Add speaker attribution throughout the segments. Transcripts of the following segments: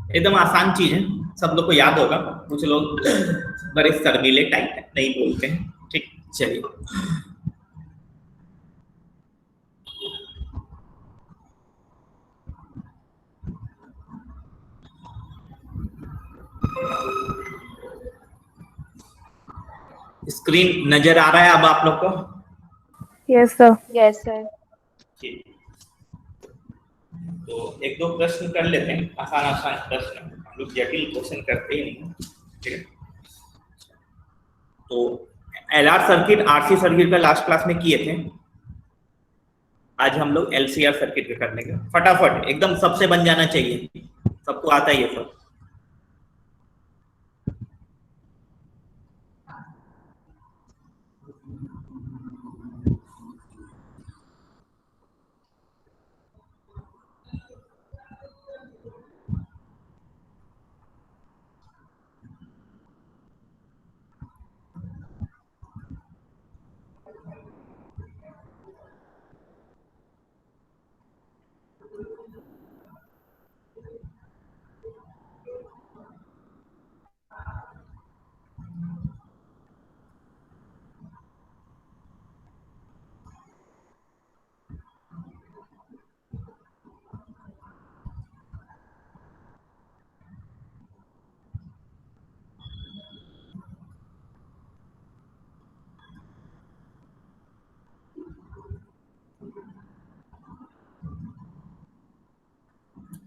Speaker 1: एकदम आसान चीज है, सब लोग को याद होगा। कुछ लोग बड़े शर्मीले टाइप है, नहीं बोलते हैं। ठीक, चलिए। स्क्रीन नजर आ रहा है अब आप लोग को?
Speaker 2: Yes sir.
Speaker 3: Yes sir.
Speaker 1: ठीक, तो एक दो प्रश्न कर लेते हैं, आसान आसान प्रश्न, हम लोग जटिल क्वेश्चन करते ही नहीं। ठीक है, तो एलआर सर्किट आरसी सर्किट का लास्ट क्लास में किए थे। आज हम लोग एलसीआर सर्किट का कर लेंगे, फटाफट एकदम सबसे बन जाना चाहिए, सबको आता ही है सब।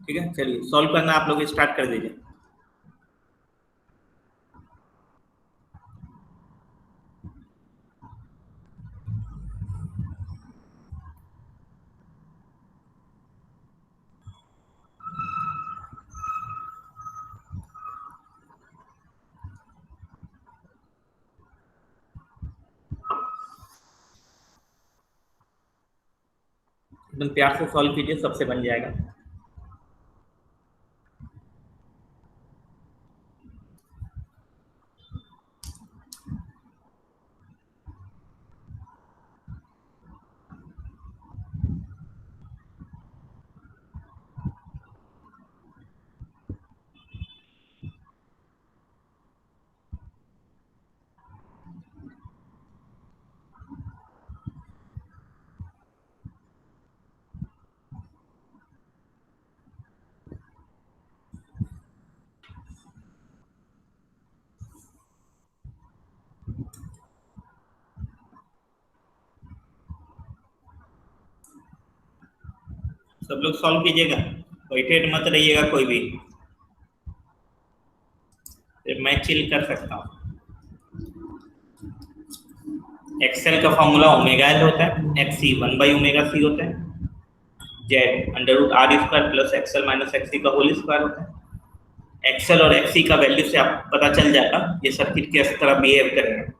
Speaker 1: ठीक है, चलिए सॉल्व करना आप लोग स्टार्ट कर दीजिए। एकदम प्यार से सॉल्व कीजिए, सबसे बन जाएगा। सब लोग सॉल्व कीजिएगा, बैठे मत रहिएगा कोई भी, मैं चिल कर सकता हूँ। एक्सेल का फॉर्मूला ओमेगा एल होता है, एक्सी 1/ओमेगा सी होता है, Z √r² plus XL minus XC का होल स्क्वायर होता है। एक्सएल और एक्सी का वैल्यू से आप पता चल जाएगा ये सर्किट किस तरह बिहेव करेगा।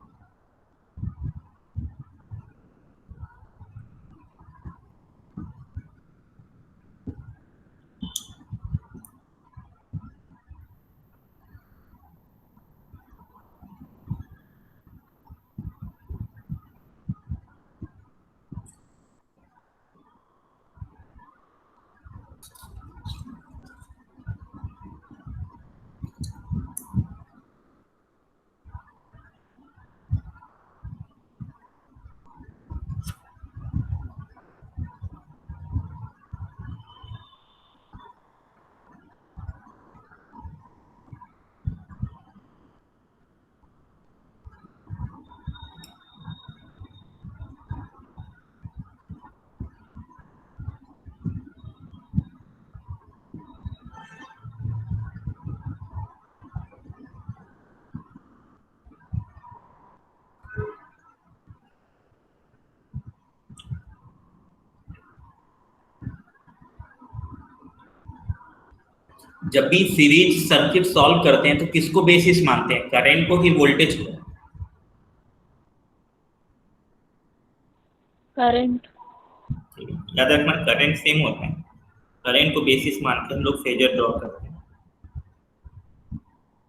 Speaker 1: जब भी सीरीज सर्किट सॉल्व करते हैं तो किसको बेसिस मानते हैं, करंट को कि वोल्टेज को?
Speaker 2: करंट।
Speaker 1: याद रखना करंट सेम होता है, करंट को बेसिस मान के हम लोग फेजर ड्रॉ करते हैं।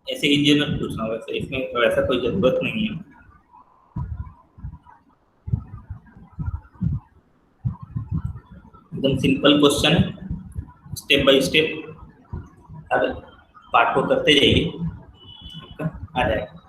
Speaker 1: ऐसे इन जनरल पूछना, वैसे इसमें वैसा कोई जरूरत नहीं है। एकदम सिंपल क्वेश्चन है, स्टेप बाय स्टेप। पार्ट को करते जाइए, आपका आ जाएगा।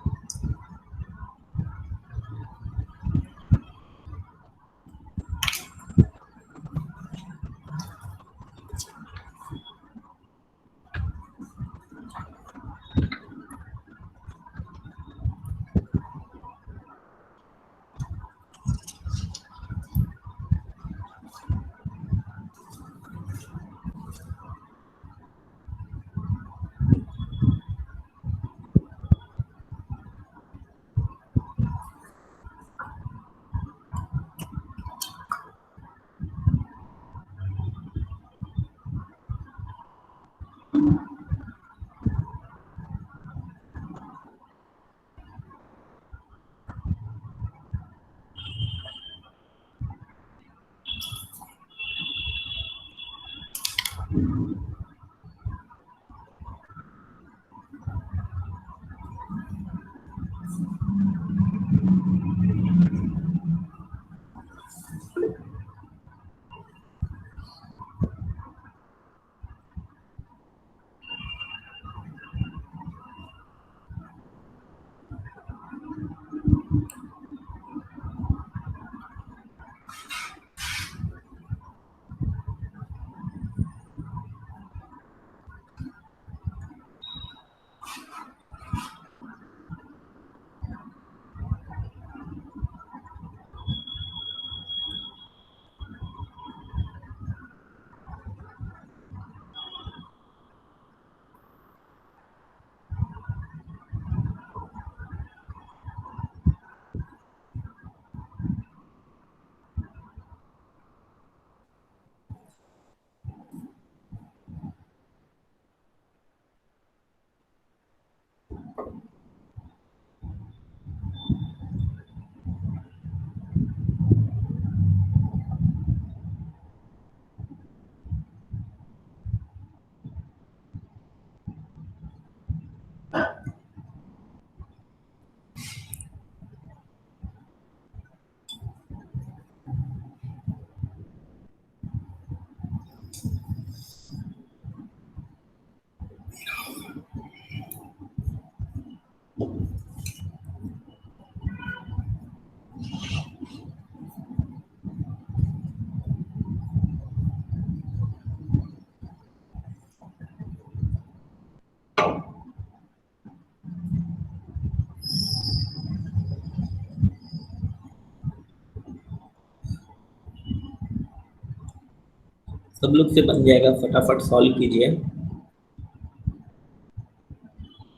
Speaker 1: सब लोग से बन जाएगा, फटाफट सॉल्व कीजिए,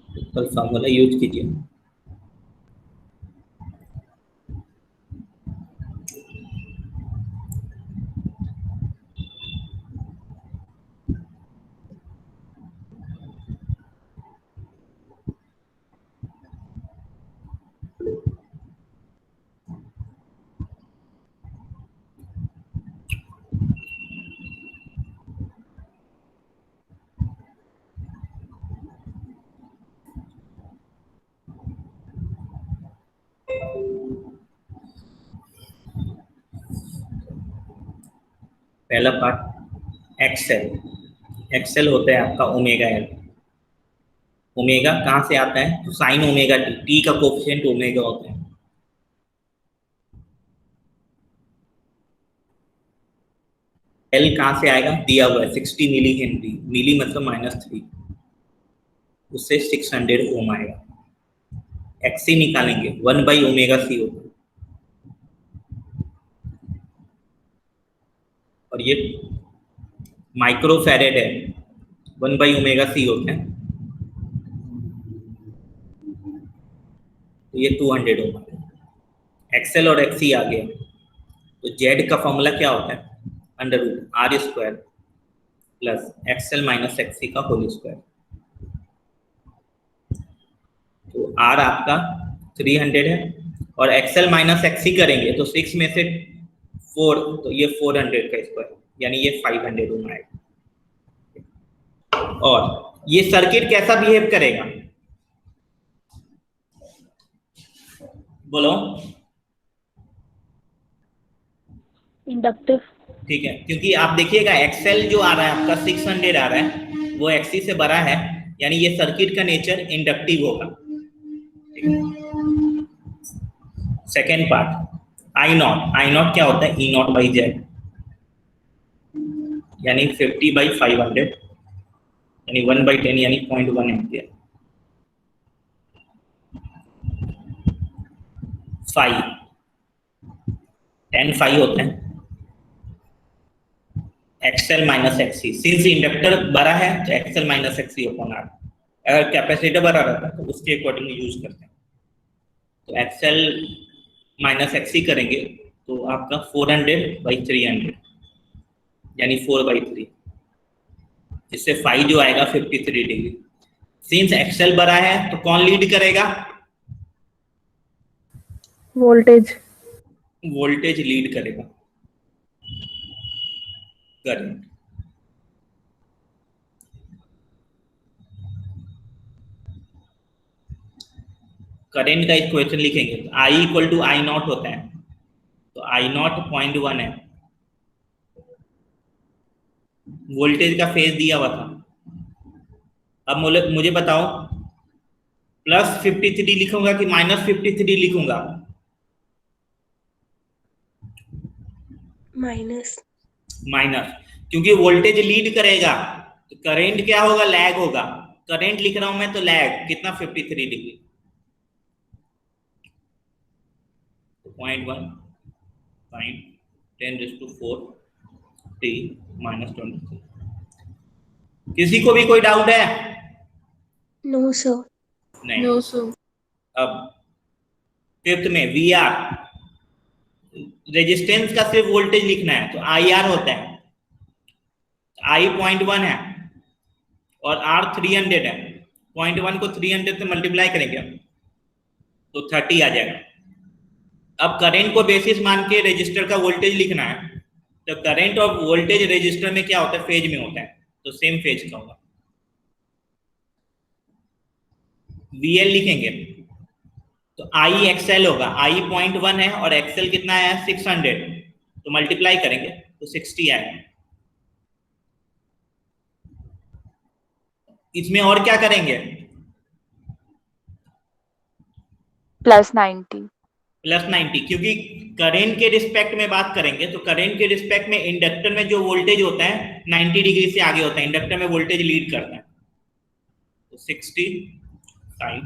Speaker 1: सिंपल फार्मूला यूज कीजिए। पहला पार्ट एक्सएल। एक्सएल होता है आपका ओमेगा एल। ओमेगा कहाँ से आता है? तो साइन ओमेगा टी, टी का कोफिशिएंट ओमेगा होता है। एल कहाँ से आएगा? दिया हुआ है 60 मिली हेनरी, मिली मतलब -3, उससे 600 ओम आएगा। एक्सी निकालेंगे 1/ओमेगा सी होगा, और ये माइक्रो फैरेड है, 1/ओमेगा सी होता है, तो ये 200 ओम आ गया। एक्सएल और एक्सी आ गया, तो जेड का फॉर्मूला क्या होता है? √r² plus XL minus XC का होल स्क्वायर। तो आर आपका 300 है, और एक्सएल माइनस एक्सी करेंगे तो 6 में से 4, तो ये 400 का स्क्वायर, यानी ये 500 ओम आएगा। और ये सर्किट कैसा बिहेव करेगा? बोलो।
Speaker 2: इंडक्टिव।
Speaker 1: ठीक है, क्योंकि आप देखिएगा एक्सएल जो आ रहा है आपका 600 आ रहा है, वो एक्सी से बड़ा है, यानी ये सर्किट का नेचर इंडक्टिव होगा। सेकेंड पार्ट, आई नॉट क्या होता है, ई नॉट बाई जेड, यानी 50/500, यानी 1/10 यानी 0.1 एम्पियर। फाइव 10 फाइव होता है XL minus XC, since inductor बड़ा है तो XL minus XC upon R. अगर कैपेसिटर बड़ा रहता है तो उसके अकॉर्डिंग यूज करते हैं। तो एक्सएल माइनस एक्सी करेंगे तो आपका 400/300 यानी 4/3, इससे फाइव जो आएगा 53 डिग्री। सिंस एक्सएल बड़ा है तो कौन लीड करेगा,
Speaker 2: वोल्टेज।
Speaker 1: वोल्टेज लीड करेगा करंट। करंट का इक्वेशन लिखेंगे तो I equal to I not होता है, तो आई नॉट 0.1 है, वोल्टेज का फेज दिया हुआ था। अब मुझे बताओ +53 लिखूंगा कि -53 लिखूंगा,
Speaker 3: माइनस।
Speaker 1: माइनस, क्योंकि वोल्टेज लीड करेगा तो करंट क्या होगा, लैग होगा। करंट लिख रहा हूं मैं तो लैग कितना 53 डिग्री, 0.1 sin 10⁻⁴ t -23। किसी को भी कोई डाउट है?
Speaker 3: No sir.
Speaker 1: नहीं।
Speaker 2: No sir.
Speaker 1: अब फिफ्थ में वी आर, रेजिस्टेंस का सिर्फ वोल्टेज लिखना है तो आई आर होता है, आई 0.1 है और आर 300 है, 0.1 को 300 से मल्टीप्लाई करेंगे तो 30 आ जाएगा। अब करंट को बेसिस मान के रेजिस्टर का वोल्टेज लिखना है, तो करंट और वोल्टेज रेजिस्टर में क्या होता है, फेज में होता है, तो सेम फेज का होगा। VL लिखेंगे तो आई एक्सएल होगा, आई 0.1 है और एक्सएल कितना है 600, तो मल्टीप्लाई करेंगे तो 60 आएगा। इसमें और क्या करेंगे,
Speaker 4: +90।
Speaker 1: +90, क्योंकि करंट के रिस्पेक्ट में बात करेंगे तो करंट के रिस्पेक्ट में इंडक्टर में जो वोल्टेज होता है 90 डिग्री से आगे होता है, इंडक्टर में वोल्टेज लीड करता है। तो 60 sin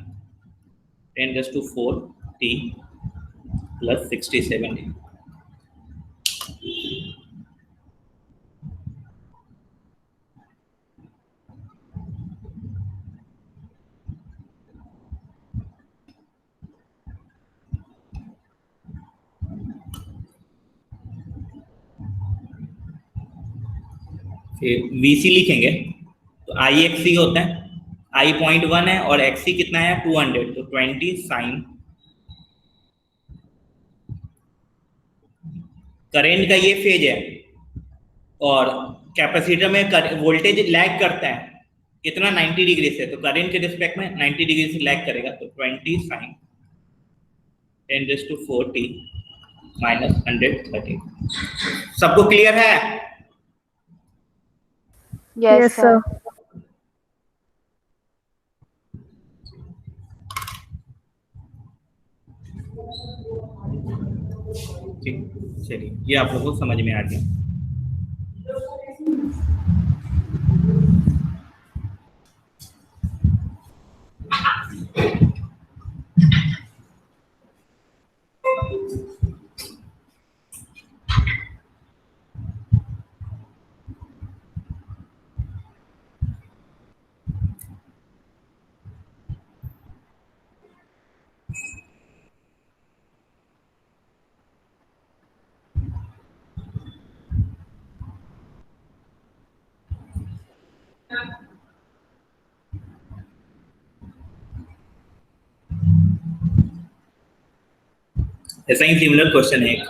Speaker 1: 10⁻⁴ t +67। फिर VC लिखेंगे तो आई एक्सी होता है, आई 0.1 है और एक्सी कितना है 200, तो 20 sin, करंट का ये फेज है और कैपेसिटर में वोल्टेज लैग करता है कितना 90 डिग्री से, तो करंट के रिस्पेक्ट में 90 डिग्री से लैग करेगा, तो 20 sin 10⁻⁴ t -130। सबको क्लियर है?
Speaker 4: Yes sir.
Speaker 1: ठीक, चलिए ये आप लोगों को समझ में आ गया। ऐसा ही सिमिलर क्वेश्चन है एक,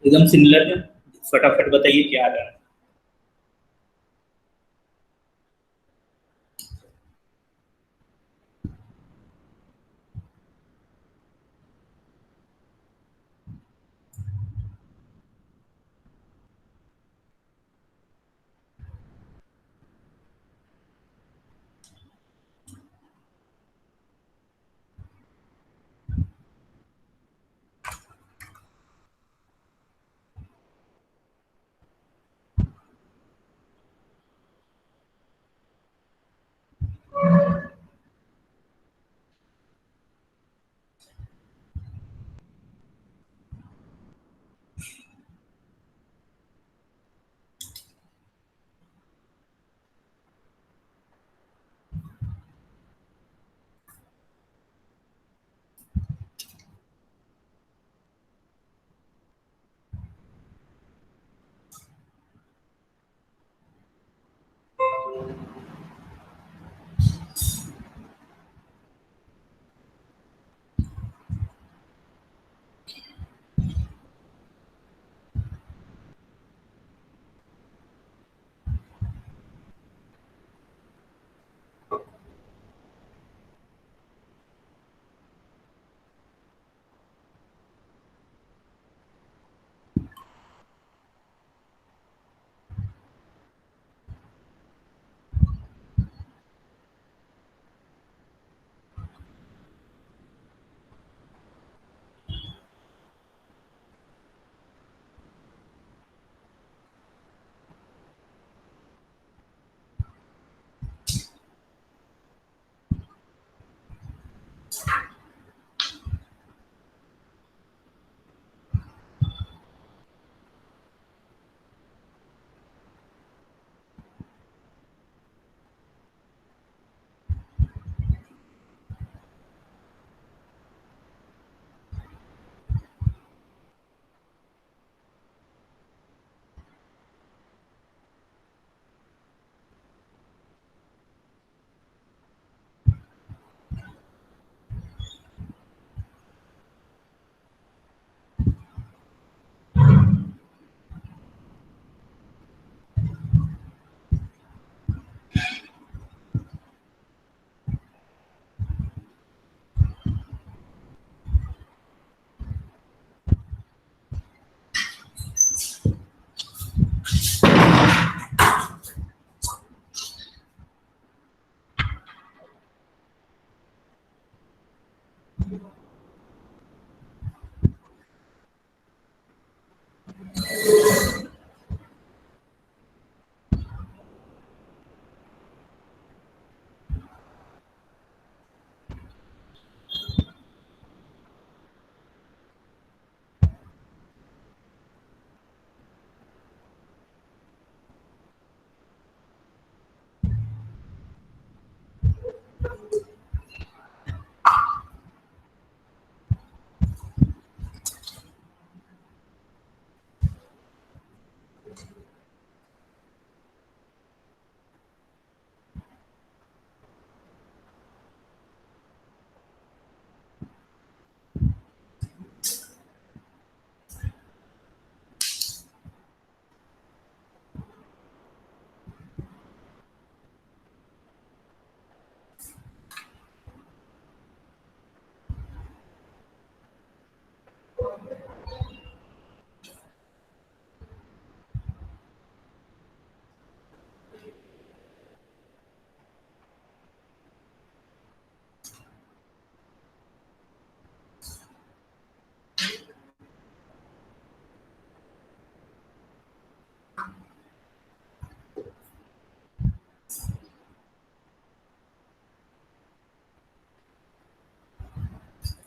Speaker 1: एकदम सिमिलर है, फटाफट बताइए क्या आ रहा है।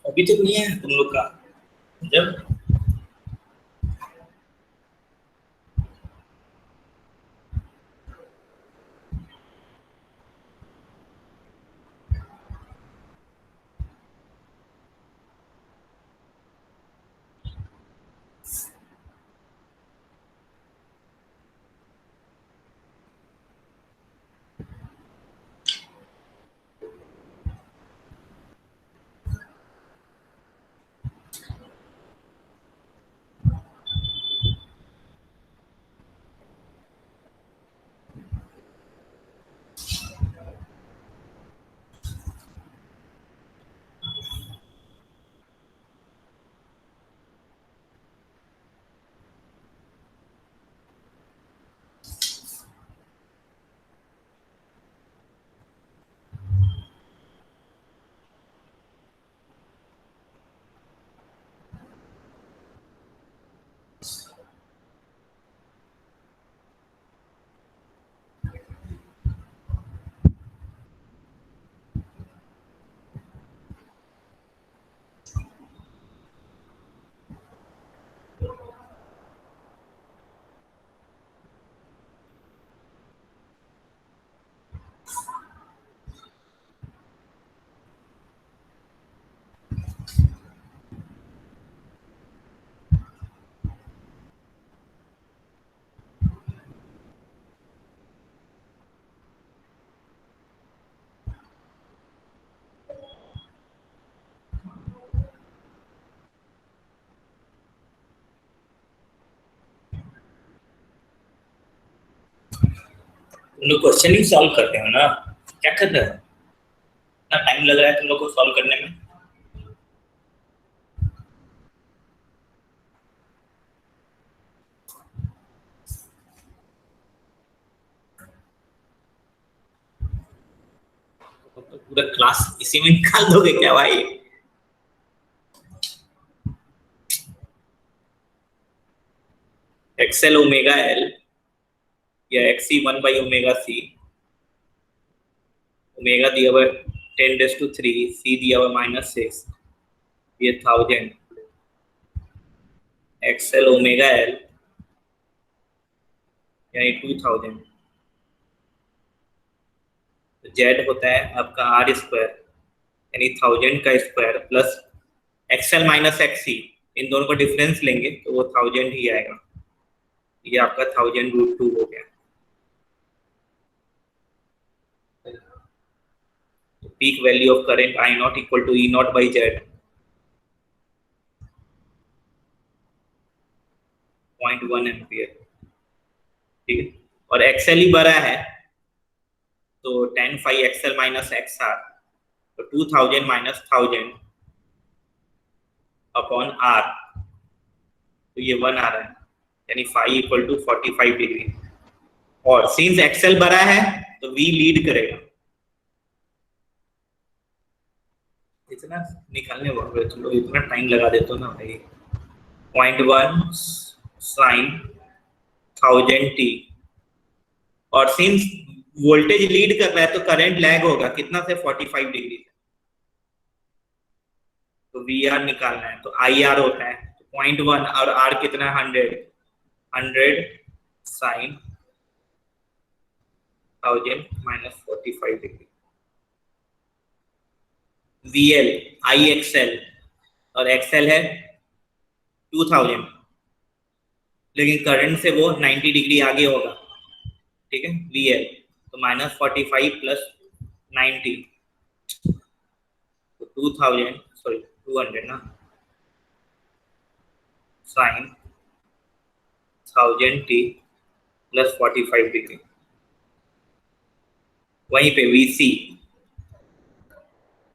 Speaker 1: अभी तक नहीं है तुम लोग का जब तुम लोग क्वेश्चन ही सॉल्व करते हो ना, क्या कर रहे हो? इतना टाइम लग रहा है तुम लोग को सॉल्व करने में। तो पूरा क्लास इसी में निकाल दोगे क्या भाई? एक्सएल ओमेगा एल या एक्सी 1/ओमेगा सी, ओमेगा दिया हुआ 10⁻3, सी दिया हुआ -6, ये 1000, एक्सएल ओमेगा एल यानी 2000, जेड होता है आपका आर स्क्वायर यानी 1000 का square plus XL minus XC, इन दोनों का डिफरेंस लेंगे तो वो 1000 ही आएगा। ये आपका 1000√2 हो गया। Peak value of current I naught equal to E naught by Z 0.1 ampere, ठीक है। और एक्सएल ही बड़ा है तो tan phi XL minus XR, तो 2000 माइनस 1000 अपॉन R, तो ये 1 आ रहा है यानी phi इक्वल टू 45 डिग्री। और सिंस XL बड़ा है तो V लीड करेगा। इतना निकालने वाले तुम लोग इतना टाइम लगा देते हो ना भाई। 0.1 sin 1000t, और सिंस वोल्टेज लीड कर रहा है तो करंट लैग होगा कितना से 45 डिग्री से, तो वी आर निकालना है तो आई आर होता है 0.1 और आर कितना 100 sine 1000 minus 45 degree. V L I XL, और एक्सएल है 2000, लेकिन करंट से वो 90 डिग्री आगे होगा, ठीक है। वी एल तो -45 प्लस 90 तो 2000 सॉरी 200 ना, साइन 1000t प्लस 45 डिग्री। वहीं पे VC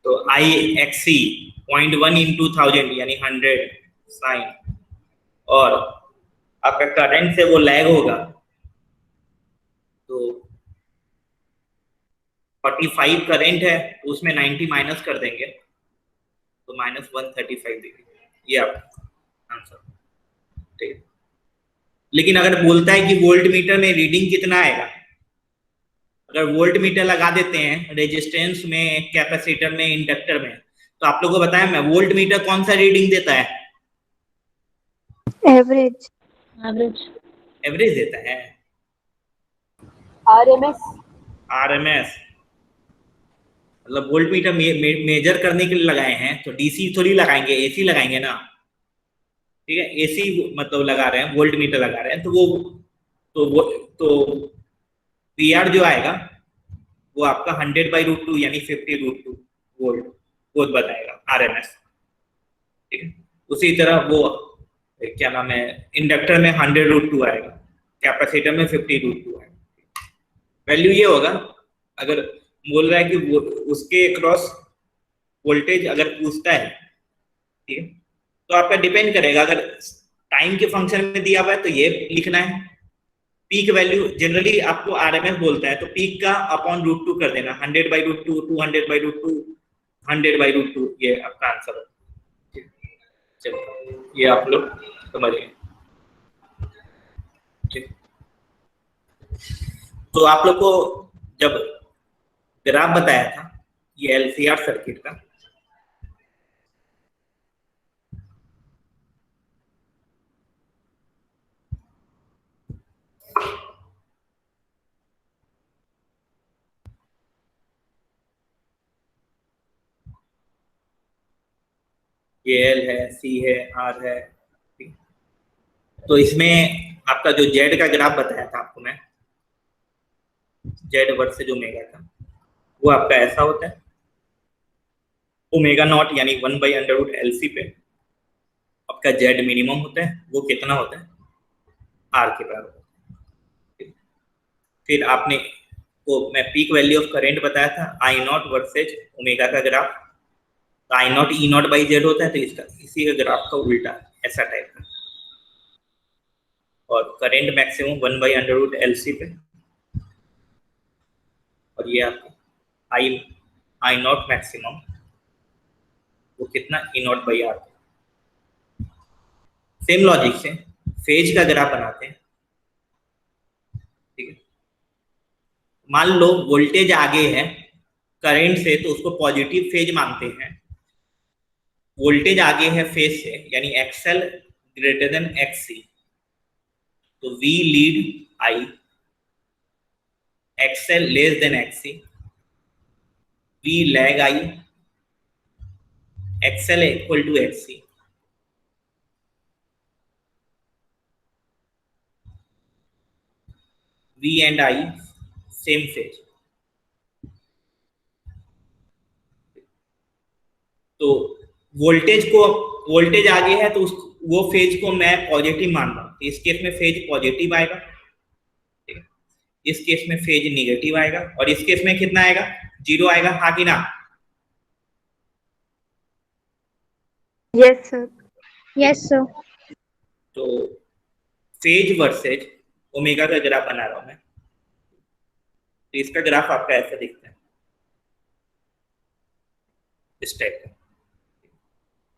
Speaker 1: तो आई एक्सी 0.1 इंटू 1000 यानी 100 साइन, और आपका करंट से वो लैग होगा तो 45 करंट है तो उसमें 90 माइनस कर देंगे तो -135 डिग्री, ये आपका आंसर, ठीक है। लेकिन अगर बोलता है कि वोल्ट मीटर में रीडिंग कितना आएगा, अगर वोल्ट मीटर लगा देते हैं रेजिस्टेंस में, कैपेसिटर में, इंडक्टर में, तो आप लोगों को बताया मैं वोल्ट मीटर कौन सा रीडिंग देता है?
Speaker 3: एवरेज।
Speaker 2: एवरेज।
Speaker 1: एवरेज देता है। आरएमएस मतलब वोल्ट मीटर मेजर करने के लिए लगाए हैं तो डीसी थोड़ी लगाएंगे, एसी लगाएंगे ना, ठीक है। एसी मतलब लगा रहे हैं, वोल्ट मीटर लगा रहे हैं तो वी आर जो आएगा वो आपका 100/√2 यानी 50√2 वोल्ट वो बताएगा आरएमएस, ठीक है। उसी तरह वो क्या नाम है, इंडक्टर में 100√2 आएगा, कैपेसिटर में 50√2 आएगा। वैल्यू ये होगा, अगर बोल रहा है कि वो उसके क्रॉस वोल्टेज अगर पूछता है, ठीक है, तो आपका डिपेंड करेगा, अगर टाइम के फंक्शन में दिया हुआ है तो ये लिखना है। पीक वैल्यू जनरली आपको आरएमएस बोलता है तो पीक का अपॉन √2 कर देना, 100/√2, 200/√2, 100/√2, ये आपका आंसर है। चलो ये आप लोग समझिए, ठीक। तो आप लोग को जब ग्राफ बताया था ये एलसीआर सर्किट का, ये एल है, सी है, आर है, ठीक। तो इसमें आपका जो जेड का ग्राफ बताया था आपको मैं, जेड वर्सेज ओमेगा का, वो आपका ऐसा होता है, ओमेगा नॉट यानी 1/√LC पे आपका जेड मिनिमम होता है, वो कितना होता है, आर के बराबर। फिर आपने को मैं पीक वैल्यू ऑफ करंट बताया था, आई नॉट वर्सेज ओमेगा का ग्राफ, तो I naught E naught by Z होता है, तो इसका इसी का ग्राफ का उल्टा ऐसा टाइप का। और करंट मैक्सिमम 1/√LC पे, और ये आपका आई नॉट मैक्सिमम वो कितना E naught by R. Same logic से फेज का ग्राफ बनाते हैं, ठीक है। मान लो वोल्टेज आगे है करंट से, तो उसको पॉजिटिव फेज मानते हैं। वोल्टेज आगे है फेज से, यानी एक्सएल ग्रेटर देन एक्ससी, तो V lead I, XL less than XC, V lag I, XL equal to XC. V and I same phase. तो वोल्टेज आगे है, तो वो फेज को मैं पॉजिटिव मान रहा हूं। इस केस में फेज पॉजिटिव आएगा, ठीक है। इस केस में फेज निगेटिव आएगा, और इस केस में कितना आएगा, 0 आएगा, हाँ कि ना?
Speaker 3: Yes, sir.
Speaker 2: Yes, sir.
Speaker 1: तो फेज वर्सेज ओमेगा का ग्राफ बना रहा हूं मैं। तो इसका ग्राफ आपका ऐसा दिखता है, इस टाइप का।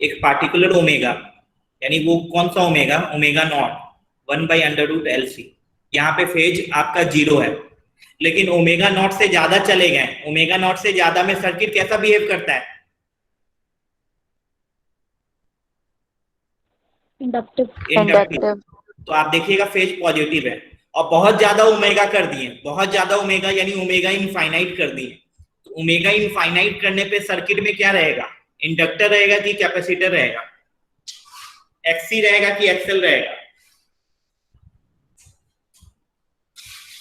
Speaker 1: एक पार्टिकुलर ओमेगा, यानी वो कौन सा ओमेगा, ओमेगा नॉट 1/√LC। यहाँ पे फेज आपका 0 है, लेकिन ओमेगा नॉट से ज्यादा चले गए। ओमेगा नॉट से ज्यादा में सर्किट कैसा बिहेव करता है?
Speaker 2: Inductive.
Speaker 1: इंडक्टिव। तो आप देखिएगा फेज पॉजिटिव है, और बहुत ज्यादा ओमेगा कर दिए, बहुत ज्यादा ओमेगा यानी ओमेगा इनफाइनाइट कर दिए। तो ओमेगा इनफाइनाइट करने पे सर्किट में क्या रहेगा, इंडक्टर रहेगा कि कैपेसिटर रहेगा, एक्सी रहेगा कि एक्सएल रहेगा?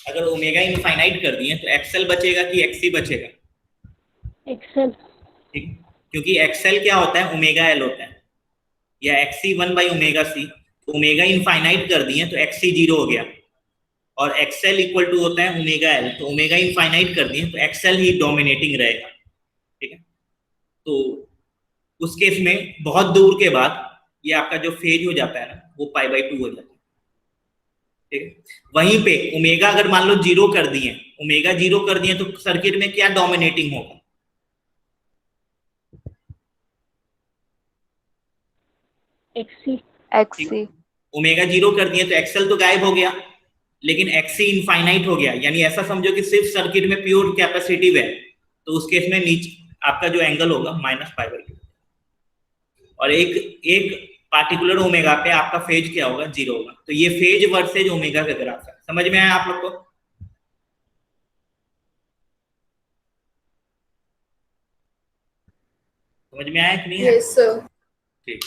Speaker 1: अगर ओमेगा इनफाइनाइट कर दिए तो एक्सएल बचेगा कि एक्सी बचेगा?
Speaker 2: Excel.
Speaker 1: ठीक, क्योंकि एक्सएल क्या होता है, ओमेगा एल होता है, या एक्सी 1/ओमेगा सी। ओमेगा इनफाइनाइट कर दिए तो एक्सी 0 हो गया, और एक्सएल इक्वल टू होता है ओमेगा एल। तो ओमेगा इनफाइनाइट कर दिए तो एक्सएल ही डोमिनेटिंग रहेगा, ठीक है। तो उस केस में बहुत दूर के बाद ये आपका जो फेज हो जाता है ना, वो π/2 हो जाता है, ठीक है। वहीं पे ओमेगा अगर मान लो 0 कर दिए, ओमेगा 0 कर दिए, तो सर्किट में क्या डोमिनेटिंग होगा?
Speaker 2: XC.
Speaker 1: ओमेगा 0 कर दिए तो एक्सएल तो गायब हो गया, लेकिन एक्सी इनफाइनाइट हो गया, यानी ऐसा समझो कि सिर्फ सर्किट में प्योर कैपेसिटिव है। तो उस केस में नीचे आपका जो एंगल होगा -π/2, और एक पार्टिकुलर ओमेगा पे आपका फेज क्या होगा, 0 होगा। तो ये फेज वर्सेज ओमेगा का ग्राफ है। समझ में आया आप लोग को? समझ में आया कि नहीं?
Speaker 3: Yes, sir.
Speaker 1: ठीक।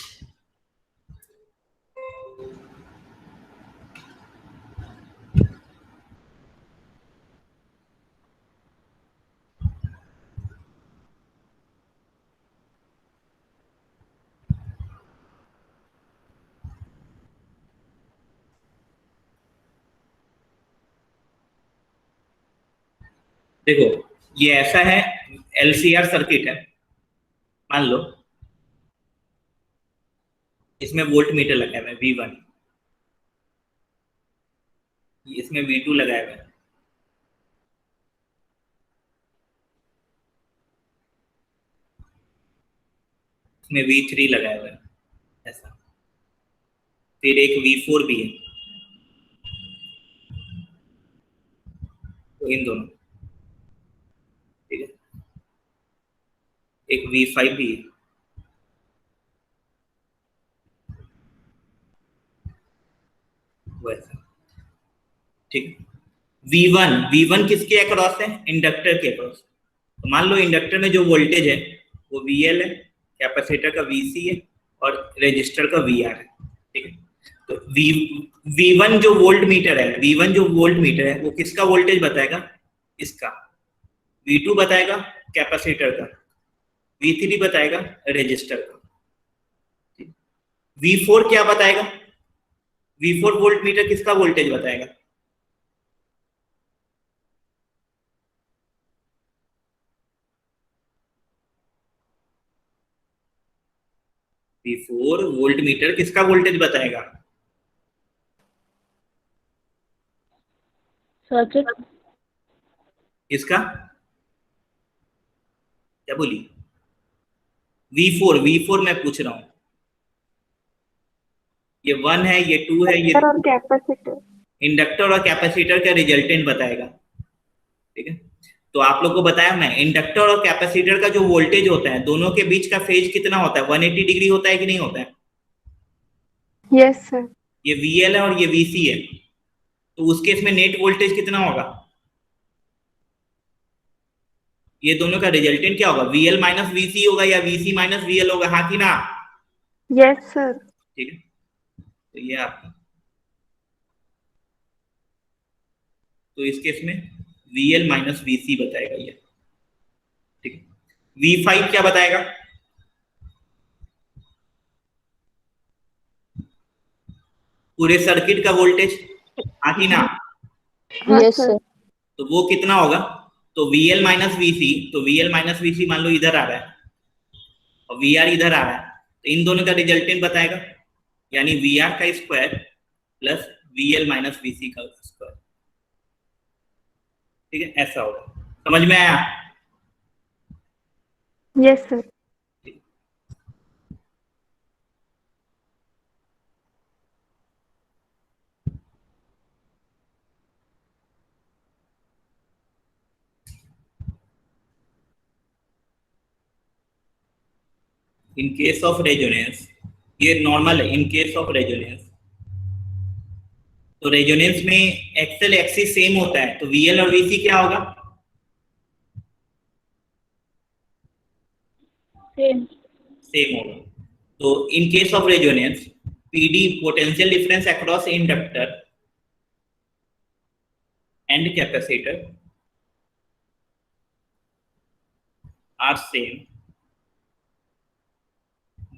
Speaker 1: देखो ये ऐसा है, एलसीआर सर्किट है, मान लो इसमें वोल्ट मीटर लगाया हुआ है V1, इसमें V2 लगाया हुआ है, इसमें V3 लगाया हुआ है, ऐसा। फिर एक V4 भी है, तो इन दोनों, ठीक है। एक V5 भी है, वैसा, ठीक। V1 किसके अक्रॉस है, इंडक्टर के अक्रॉस। तो मान लो इंडक्टर में जो वोल्टेज है वो VL है, कैपेसिटर का VC है, और रेजिस्टर का VR है, ठीक है। तो V1 जो वोल्ट मीटर है, वो किसका वोल्टेज बताएगा, इसका। V2 बताएगा कैपेसिटर का, V3 बताएगा रेजिस्टर का। V4 क्या बताएगा, V4 वोल्ट मीटर किसका वोल्टेज बताएगा, V4 वोल्ट मीटर किसका वोल्टेज बताएगा?
Speaker 2: सर्किट।
Speaker 1: किसका? क्या बोली? V4 मैं पूछ रहा हूँ। ये 1 है, ये 2 है, ये
Speaker 3: और कैपेसिटर।
Speaker 1: इंडक्टर और कैपेसिटर का रिजल्टेंट बताएगा। ठीक है, तो आप लोग को बताया मैं, इंडक्टर और कैपेसिटर का जो वोल्टेज होता है दोनों के बीच का फेज कितना होता है? 180 डिग्री होता है कि नहीं होता है?
Speaker 3: Yes sir.
Speaker 1: ये VL है और ये VC है, तो उस केस में नेट वोल्टेज कितना होगा? ये दोनों का रिजल्टेंट क्या होगा? VL माइनस VC होगा या VC माइनस VL होगा, हाँ कि ना?
Speaker 3: Yes sir.
Speaker 1: ठीक है, तो ये आपका, तो इस केस में VL माइनस VC बताएगा ये। ठीक है, V5 क्या बताएगा? पूरे सर्किट का वोल्टेज, हाँ कि ना?
Speaker 3: Yes sir.
Speaker 1: तो वो कितना होगा? तो VL माइनस VC, तो VL माइनस VC मान लो इधर आ रहा है और VR इधर आ रहा है, तो इन दोनों का रिजल्टेंट बताएगा, यानी VR का square plus VL minus VC का स्क्वायर। ठीक है, ऐसा होगा। समझ में आया?
Speaker 3: Yes sir.
Speaker 1: In case of resonance, ये नॉर्मल है, इन केस ऑफ रेजोनेंस, तो रेजोनेंस में एक्सल एक्सिस सेम होता है, तो VL और VC क्या होगा?
Speaker 2: सेम।
Speaker 1: सेम होगा। तो in case of resonance, PD potential difference across inductor and capacitor are same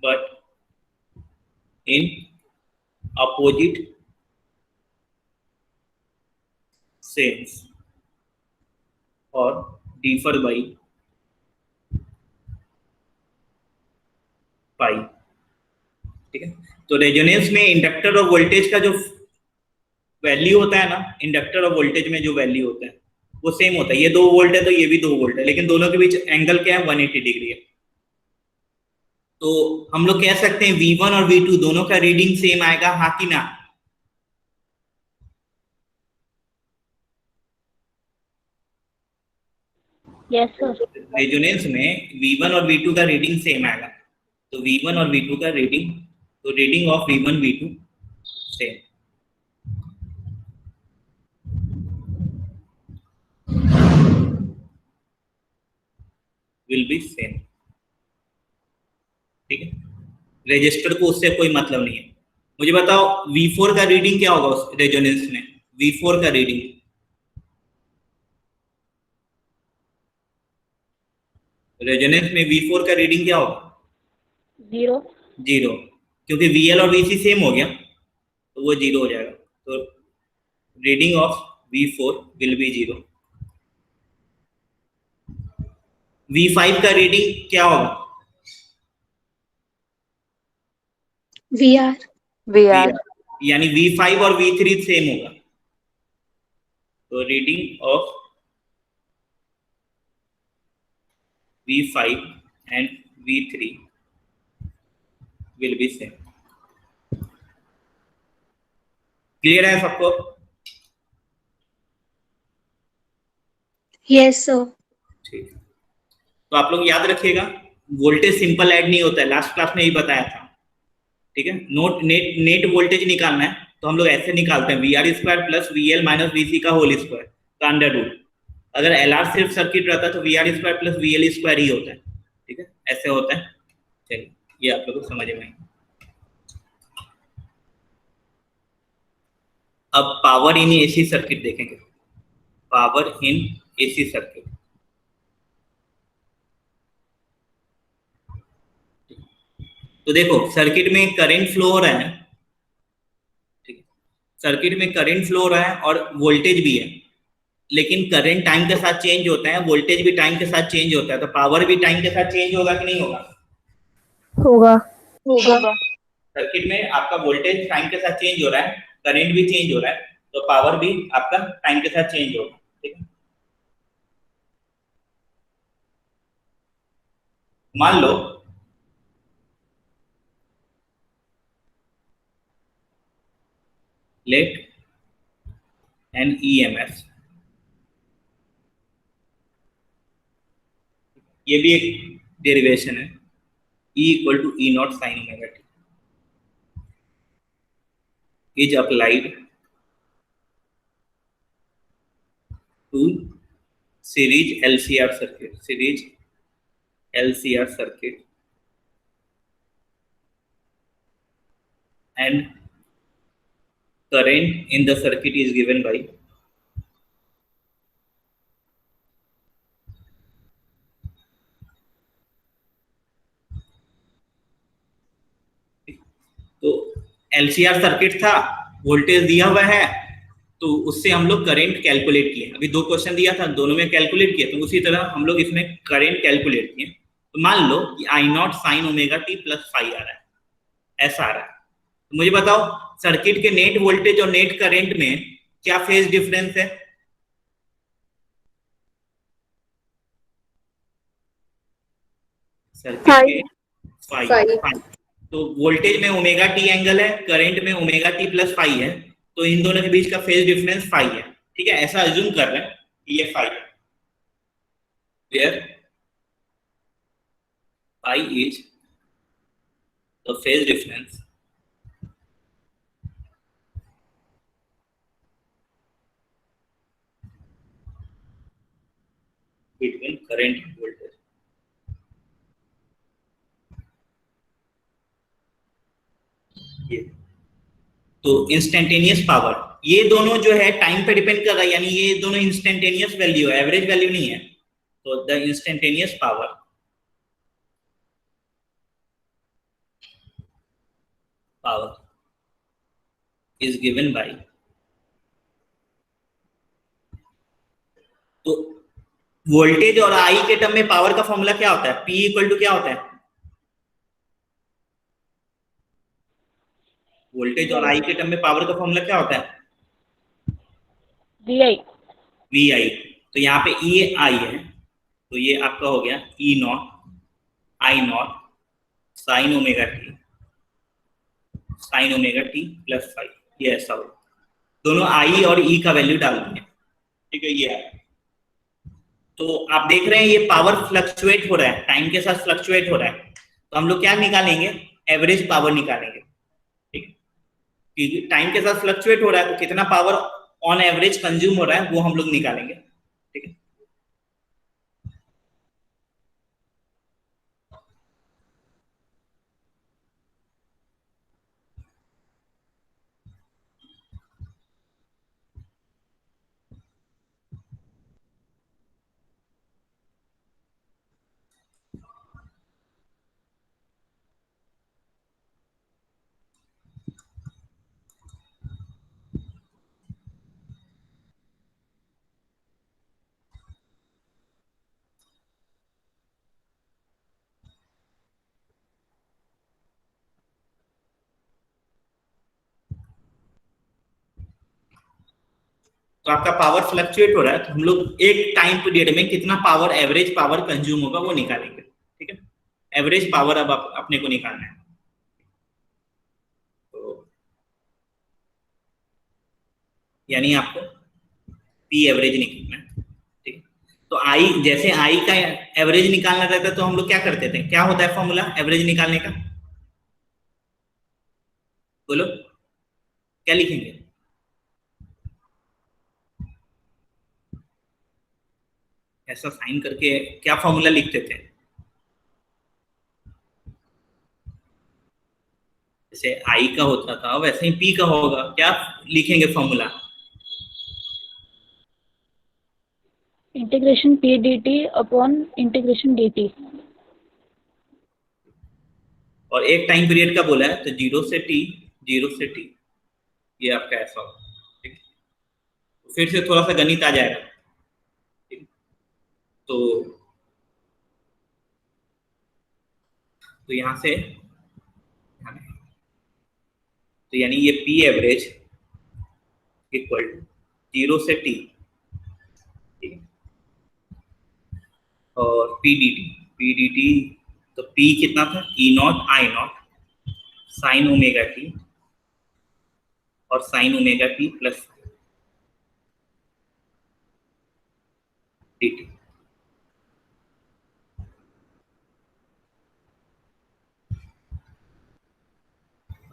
Speaker 1: but in opposite sense or differ by pi। ठीक है, तो रेजोनेंस में इंडक्टर और वोल्टेज का जो वैल्यू होता है ना, इंडक्टर और वोल्टेज में जो वैल्यू होता है वो सेम होता है। ये 2 वोल्ट है तो ये भी 2 वोल्ट है, लेकिन दोनों के बीच एंगल क्या है? 180 डिग्री है। तो हम लोग कह सकते हैं V1 और V2 दोनों का रीडिंग सेम आएगा, हाँ कि ना?
Speaker 2: Yes sir.
Speaker 1: रेजोनेंस में V1 और V2 का रीडिंग सेम आएगा, तो V1 और V2 का रीडिंग, तो reading of V1 V2 same. Will be same. ठीक है, रजिस्टर को उससे कोई मतलब नहीं है। मुझे बताओ V4 का रीडिंग क्या होगा उस रेजोनेंस में? V4 का रीडिंग, रेजोनेंस में V4 का रीडिंग क्या होगा?
Speaker 2: 0।
Speaker 1: 0, क्योंकि VL और VC सेम हो गया तो वो 0 हो जाएगा, तो reading of V4 will be 0। V5 का रीडिंग क्या होगा?
Speaker 3: VR। VR।
Speaker 1: यानी V5 और V3 सेम होगा, तो reading of V5 and V3 will be same. Clear है सबको?
Speaker 2: Yes sir.
Speaker 1: ठीक है, तो आप लोग याद रखिएगा, वोल्टेज सिंपल ऐड नहीं होता है, लास्ट क्लास में ही बताया था। ठीक है, नेट वोल्टेज निकालना है तो हम लोग ऐसे निकालते हैं, VR square plus VL minus VC का होल स्क्वायर का अंडर रूट। अगर LR सिर्फ सर्किट रहता है तो VR square plus VL square ही होता है। ठीक है, ऐसे होता है। चलिए, ये आप लोग को समझ में आएगा। अब पावर इन AC सर्किट देखेंगे, पावर इन AC सर्किट। तो देखो, सर्किट में करंट फ्लो हो रहा है, ठीक है, सर्किट में करंट फ्लो हो रहा है और वोल्टेज भी है, लेकिन करंट टाइम के साथ चेंज होता है, वोल्टेज भी टाइम के साथ चेंज होता है, तो पावर भी टाइम के साथ चेंज होगा कि नहीं होगा?
Speaker 2: होगा।
Speaker 3: होगा।
Speaker 1: सर्किट में आपका वोल्टेज टाइम के साथ चेंज हो रहा है, करंट भी चेंज हो रहा है, तो पावर भी आपका टाइम के साथ चेंज होगा। ठीक है, मान लो लेट एन ईएमएफ, ये भी एक डेरिवेशन है, E equal to E naught sine omega T is applied to series LCR circuit, series LCR circuit, and current in the circuit is given by तो LCR सर्किट था, voltage दिया हुआ है, तो उससे हम लोग करंट कैलकुलेट किए। अभी दो क्वेश्चन दिया था, दोनों में कैलकुलेट किए, तो उसी तरह हम लोग इसमें करंट कैलकुलेट किए। तो मान लो कि I naught sine omega T plus five आ रहा है, ऐसा आ रहा है, तो मुझे बताओ सर्किट के नेट वोल्टेज और नेट करंट में क्या फेज डिफरेंस है? सर्किट के फाइव। तो वोल्टेज में ओमेगा टी एंगल है, करंट में ओमेगा टी प्लस फाइव है, तो इन दोनों के बीच का फेज डिफरेंस फाइव है। ठीक है, ऐसा अज्यूम कर रहे हैं कि ये फाइव है, where phi is the phase difference between current and voltage. ये तो इंस्टेंटेनियस पावर, ये दोनों जो है टाइम पे डिपेंड कर रहा है, यानी ये दोनों इंस्टेंटेनियस वैल्यू है, एवरेज वैल्यू नहीं है। तो the instantaneous power is given by, तो वोल्टेज और आई के टर्म में पावर का फॉर्मूला क्या होता है? P इक्वल टू क्या होता है? वोल्टेज और आई के टर्म में पावर का फॉर्मूला क्या होता है?
Speaker 2: VI।
Speaker 1: VI। तो यहाँ पे E आई है, तो ये आपका हो गया E not I naught sine omega T plus five, ये ऐसा हो। दोनों आई और ई का वैल्यू डाल देंगे। ठीक है, ये है। तो आप देख रहे हैं ये पावर फ्लक्चुएट हो रहा है, टाइम के साथ फ्लक्चुएट हो रहा है, तो हम लोग क्या निकालेंगे? एवरेज पावर निकालेंगे। ठीक है, क्योंकि टाइम के साथ फ्लक्चुएट हो रहा है, तो कितना पावर ऑन एवरेज कंज्यूम हो रहा है वो हम लोग निकालेंगे। ठीक है, तो आपका पावर फ्लक्चुएट हो रहा है, तो हम लोग एक टाइम पीरियड में कितना पावर, एवरेज पावर कंज्यूम होगा वो निकालेंगे। ठीक है, एवरेज पावर अब अपने को निकालना है। तो यानी आपको पी एवरेज निकालना है। ठीक है, तो आई, जैसे आई का एवरेज निकालना रहता है तो हम लोग क्या करते थे, क्या होता है फॉर्मूला एवरेज निकालने का? बोलो, क्या लिखेंगे? ऐसा साइन करके क्या फॉर्मूला लिखते थे? जैसे आई का होता था वैसे ही पी का होगा, क्या लिखेंगे formula?
Speaker 2: Integration P dt upon integration dt।
Speaker 1: और एक टाइम पीरियड का बोला है, तो जीरो से टी, ये आपका ऐसा होगा। ठीक है, तो फिर से थोड़ा सा गणित आ जाएगा। ठीक, तो यहां से तो यानी ये पी एवरेज इक्वल टू 0 से t, ठीक है, और पी डी टी, तो p कितना था, E naught I naught sine omega T और sine omega T plus D T.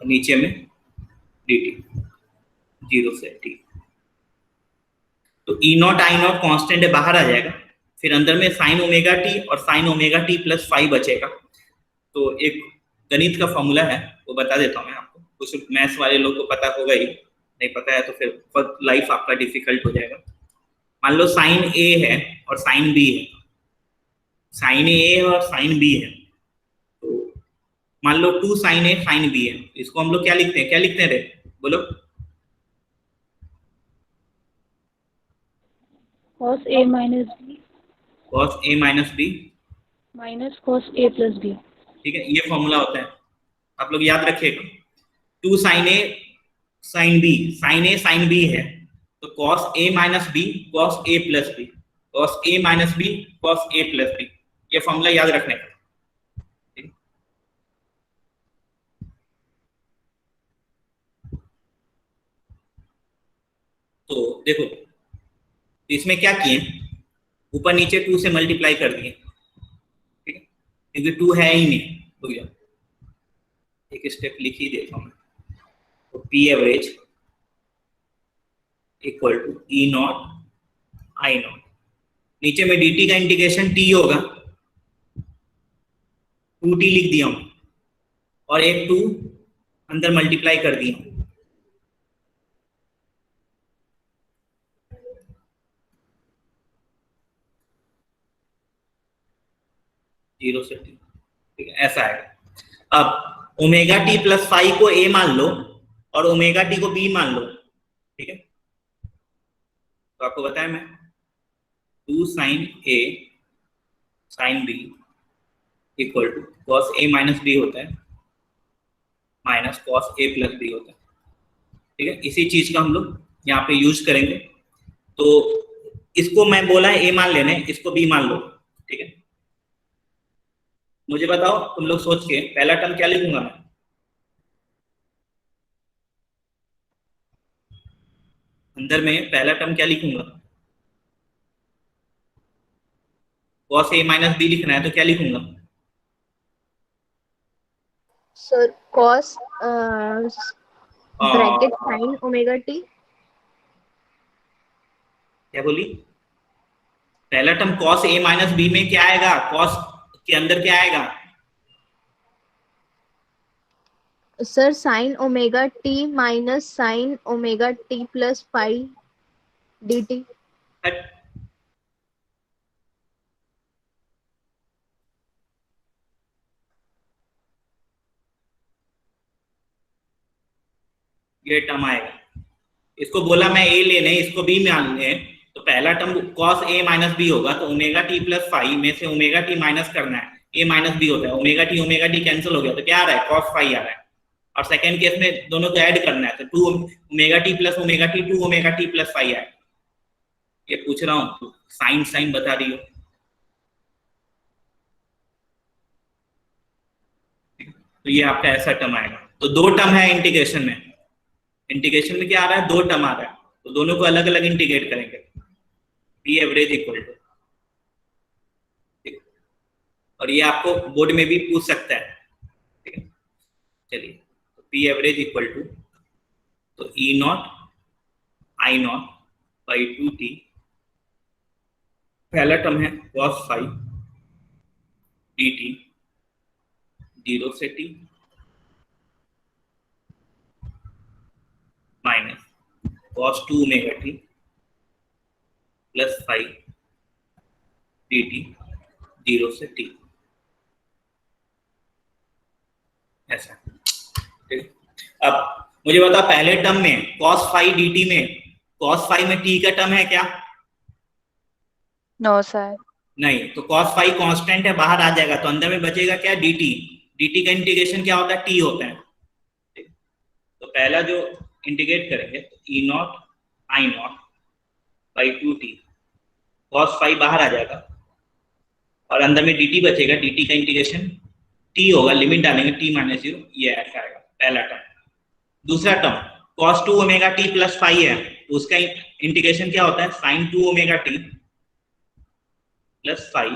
Speaker 1: नीचे में डी टी 0 से t, तो E naught I naught constant है, बाहर आ जाएगा, फिर अंदर में साइन ओमेगा टी और साइन ओमेगा टी प्लस 5 बचेगा। तो एक गणित का फॉर्मूला है, वो बता देता हूँ मैं आपको, कुछ मैथ्स वाले लोग को पता होगा ही, नहीं पता है तो फिर लाइफ आपका डिफिकल्ट हो जाएगा। मान लो साइन ए है और साइन बी है, साइन ए है और साइन बी है, तो मान लो 2 साइन ए साइन बी है, इसको हम लोग क्या लिखते हैं, क्या लिखते हैं रे, बोलो।
Speaker 2: cos A minus B
Speaker 1: cos a minus B,
Speaker 2: minus cos A plus B।
Speaker 1: ठीक है, ये फॉर्मूला होता है, आप लोग याद रखिएगा। 2 sine A sine B, sine A sine B है, तो cos a minus B cos a plus B, cos a minus B cos a plus B, ये फॉर्मूला याद रखने का। तो देखो इसमें क्या किए, ऊपर नीचे 2 से मल्टीप्लाई कर दिए, ठीक है, क्योंकि 2 है ही नहीं, रुक जाओ एक स्टेप लिख ही देता हूं मैं। तो P average equal to E naught I naught, नीचे में dt का इंटीग्रेशन t होगा, 2t लिख दिया हूं और एक 2 अंदर मल्टीप्लाई कर दिया, जीरो से t, ठीक है, ऐसा है। अब ओमेगा टी प्लस 5 को a मान लो और ओमेगा टी को b मान लो, ठीक है, तो आपको बताया मैं 2 sine a sine b equal to cos a minus B होता है minus cos a plus B होता है, ठीक है, इसी चीज का हम लोग यहाँ पे यूज करेंगे। तो इसको मैं बोला है a मान लेने, इसको b मान लो, ठीक है। मुझे बताओ तुम लोग सोच के, पहला टर्म क्या लिखूंगा मैं, अंदर में पहला टर्म क्या लिखूंगा, cos a माइनस बी लिखना है तो क्या लिखूंगा,
Speaker 3: sir cos bracket sin omega T.
Speaker 1: क्या बोली, पहला term cos a minus B में क्या आएगा, cos के अंदर क्या आएगा,
Speaker 3: sir sin omega T minus sin omega T plus 5 dt। ये टर्म आएगा, इसको बोला मैं a लेने, इसको b मान लें, तो पहला term cos a minus B होगा, तो ओमेगा टी प्लस 5 में से ओमेगा टी माइनस करना है, a माइनस बी होता है, ओमेगा टी कैंसिल हो गया, तो क्या आ रहा है, cos 5 आ रहा है, और सेकंड केस में दोनों को ऐड करना है, तो 2 omega T plus omega T 2 omega T plus 5 आए। ये पूछ रहा हूँ, साइन साइन बता रही हो, तो ये आपका ऐसा टर्म आएगा। तो 2 टर्म है इंटीग्रेशन में, इंटीग्रेशन में क्या आ रहा है, 2 टर्म आ रहा है, तो दोनों को अलग अलग इंटीग्रेट करेंगे, पी एवरेज इक्वल टू, और ये आपको बोर्ड में भी पूछ सकता है, ठीक है। चलिए, तो पी एवरेज इक्वल टू, तो E naught I naught by 2t, पहला टर्म है cos 5 dt 0 से t minus cos 2 omega t plus 5 dt 0 से t, ऐसा, ठीक। अब मुझे बता, पहले टर्म में cos 5 dt में cos 5 में t का टर्म है क्या, नो सर।
Speaker 1: नहीं, तो cos 5 कांस्टेंट है, बाहर आ जाएगा, तो अंदर में बचेगा क्या, dt, dt का इंटीग्रेशन क्या होता है, t होता है, तो
Speaker 3: पहला जो इंटीग्रेट करेंगे तो E naught I naught by 2t cos phi बाहर आ जाएगा और अंदर में dt बचेगा, dt का इंटीग्रेशन t होगा, लिमिट डालेंगे t माइनस 0, ये ऐसा आएगा पहला टर्म। दूसरा term cos 2 omega t plus phi है तो उसका इंटीग्रेशन क्या होता है, sin 2 omega t plus phi,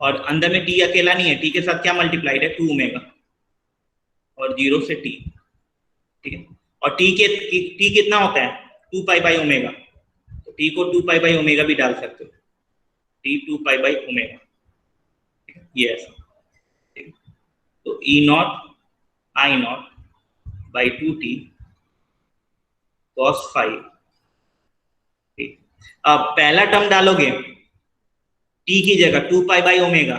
Speaker 3: और अंदर में t अकेला नहीं है, t के साथ क्या मल्टीप्लाइड है 2 ओमेगा और 0 से t, ठीक है। और t कितना होता है 2 पाई बाई ओमेगा, तो t को 2 पाई बाई ओमेगा भी डाल सकते हो, t 2 पाई बाई ओमेगा, ये ऐसा, ठीक है। तो E naught I naught by 2t cos phi, ठीक। अब पहला टर्म डालोगे t की जगह 2 पाई बाई ओमेगा,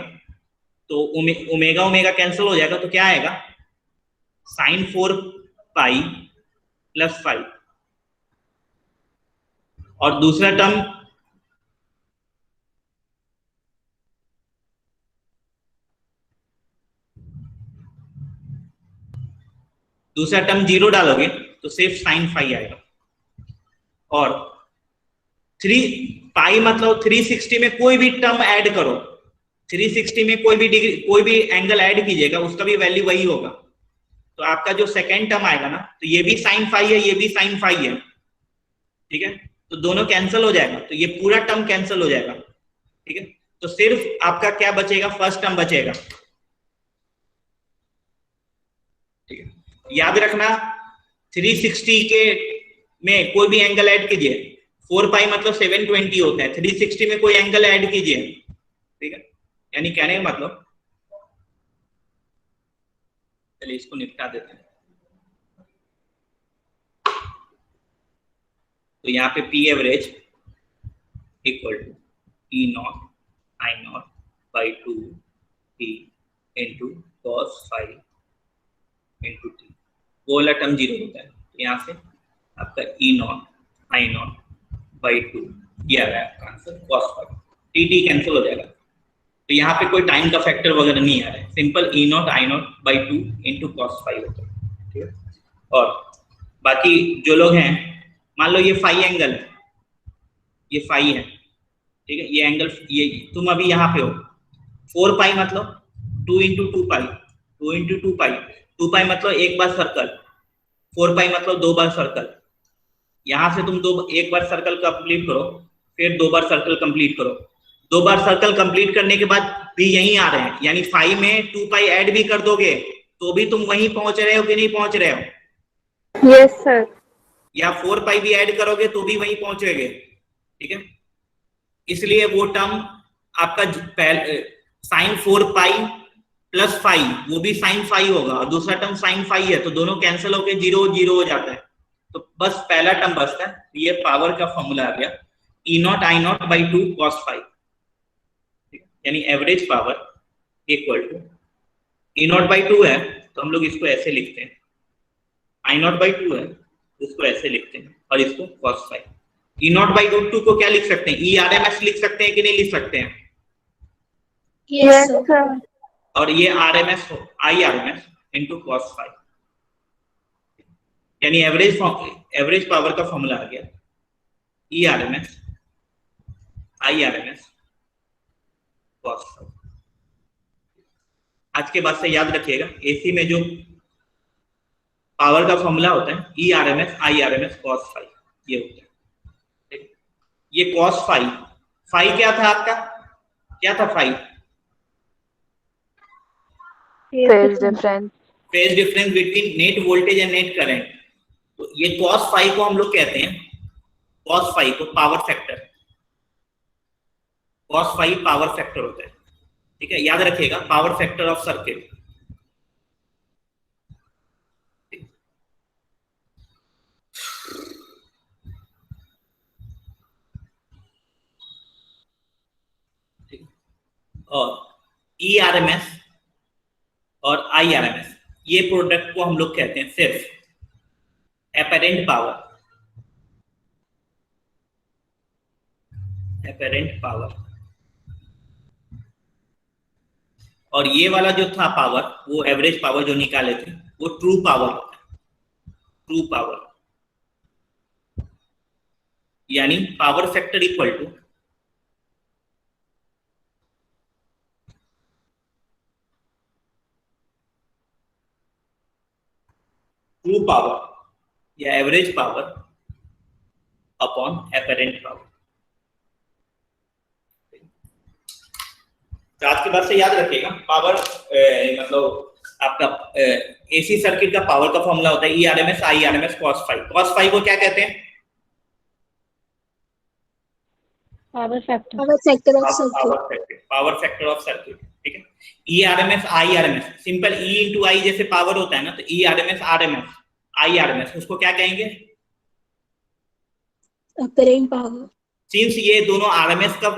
Speaker 3: तो ओमेगा ओमेगा कैंसिल हो जाएगा, तो क्या आएगा sin 4 पाई प्लस फाइव, और दूसरा टर्म जीरो डालोगे तो सिर्फ sin फाई आएगा, और 3 पाई मतलब 360 में कोई भी टर्म ऐड करो, 360 में कोई भी डिग्री कोई भी एंगल ऐड कीजिएगा उसका भी वैल्यू वही होगा, तो आपका जो सेकेंड टर्म आएगा ना, तो ये भी sin फाई है, ये भी sin फाई है, ठीक है। तो दोनों कैंसिल हो जाएगा, तो ये पूरा टर्म कैंसिल हो जाएगा, ठीक है। तो सिर्फ आपका क्या बचेगा, फर्स्ट टर्म बचेगा, ठीक है। याद रखना 360 के में कोई भी एंगल ऐड कीजिए, 4 पाई मतलब 720 होता है, 360 में कोई एंगल ऐड कीजिए, ठीक है। यानी कहने का मतलब, चलिए इसको निपटा देते हैं। तो यहाँ पे P average equal to E naught I naught by 2 T into cos phi into T, वो वाला टर्म 0 होता है, तो यहाँ से आपका ई नॉट आई नॉट बाई 2 ये आ रहा है आपका answer cos five, T T cancel हो जाएगा, तो यहाँ पे कोई टाइम का फैक्टर वगैरह नहीं आ रहा है, simple E naught I naught by 2 into cos five होता है, ठीक है। और बाकी जो लोग हैं, मान लो ये फाई एंगल है, ये फाई है, ठीक है, ये एंगल, ये तुम अभी यहाँ पे हो, 4 पाई मतलब 2 इंटू 2 पाई, 2 इंटू 2 पाई, 2 पाई मतलब एक बार सर्कल, 4 पाई मतलब 2 बार सर्कल, यहां से तुम एक बार सर्कल कंप्लीट करो, फिर 2 बार सर्कल कंप्लीट करो, 2 बार सर्कल कंप्लीट करने के बाद भी यहीं आ रहे हैं, यानी 5 में 2 पाई ऐड भी कर दोगे तो भी तुम वहीं पहुंच रहे हो कि नहीं पहुंच रहे हो?
Speaker 2: Yes sir.
Speaker 3: या 4 पाई भी ऐड करोगे तो भी वहीं पहुंचेगे, ठीक है। इसलिए वो टर्म आपका साइन 4 पाई प्लस फाई, वो भी साइन फाई होगा, और दूसरा टर्म साइन फाई है, तो दोनों कैंसिल होकर 0 0 हो जाता है, तो बस पहला टर्म बचता है, ये पावर का फॉर्मूला आ गया E naught I naught by 2 cos phi, यानी average power equal to E naught by 2 है तो हम लोग इसको ऐसे लिखते हैं, आई नॉट बाई 2 है इसको ऐसे लिखते हैं, और इसको cos five. E naught by 2 को क्या लिख सकते हैं, ई आर एम एस लिख सकते हैं कि नहीं लिख सकते हैं?
Speaker 2: Yes sir.
Speaker 3: और ये आर एम एस हो, I R M S into cos phi, यानी एवरेज पावर का फॉर्मूला आ गया E R M S I R M S cos phi. आज के बाद से याद रखिएगा, एसी में जो पावर का फॉर्मूला होता है E R M S I R M S cos phi, ये होता है। ये कॉस फाइव, फाइव क्या था आपका, क्या था five? Phase difference between net voltage and net current. तो ये कॉस फाइव को हम लोग कहते हैं, कॉस फाइव को power factor, cos five power factor होता है, ठीक है, याद रखिएगा, पावर फैक्टर ऑफ सर्किट। और ई आर एम एस और आई आर एम एस, ये प्रोडक्ट को हम लोग कहते हैं सिर्फ एपेरेंट पावर, एपेरेंट पावर, और ये वाला जो था पावर, वो एवरेज पावर जो निकाले थे वो ट्रू पावर होता है, ट्रू पावर, यानी power factor equal to true power या average power upon apparent power. तो आज के बाद से याद रखिएगा, पावर मतलब आपका एसी सर्किट का पावर का फॉर्मूला होता है ERMS IRMS cos phi. cos phi को क्या कहते हैं?
Speaker 2: Power factor
Speaker 3: power factor of circuit, ठीक है। ERMS IRMS, simple E into I जैसे पावर होता है ना, तो ERMS RMS IRMS उसको क्या कहेंगे?
Speaker 2: Apparent power.
Speaker 3: सिंस ये दोनों RMS का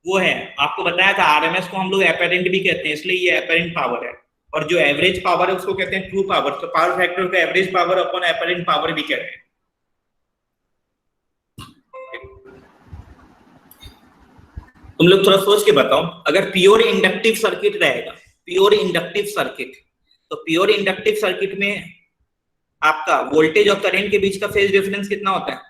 Speaker 3: वो है, आपको बताया था RMS को हम लोग एपरेंट भी कहते हैं, इसलिए ये एपरेंट पावर है, और जो एवरेज पावर है उसको कहते हैं ट्रू पावर। तो पावर फैक्टर को average power upon apparent power भी कहते हैं। तुम लोग थोड़ा सोच के बताओ, अगर प्योर इंडक्टिव सर्किट रहेगा, प्योर इंडक्टिव सर्किट, तो प्योर इंडक्टिव सर्किट में आपका वोल्टेज और करंट के बीच का फेज डिफरेंस कितना होता है?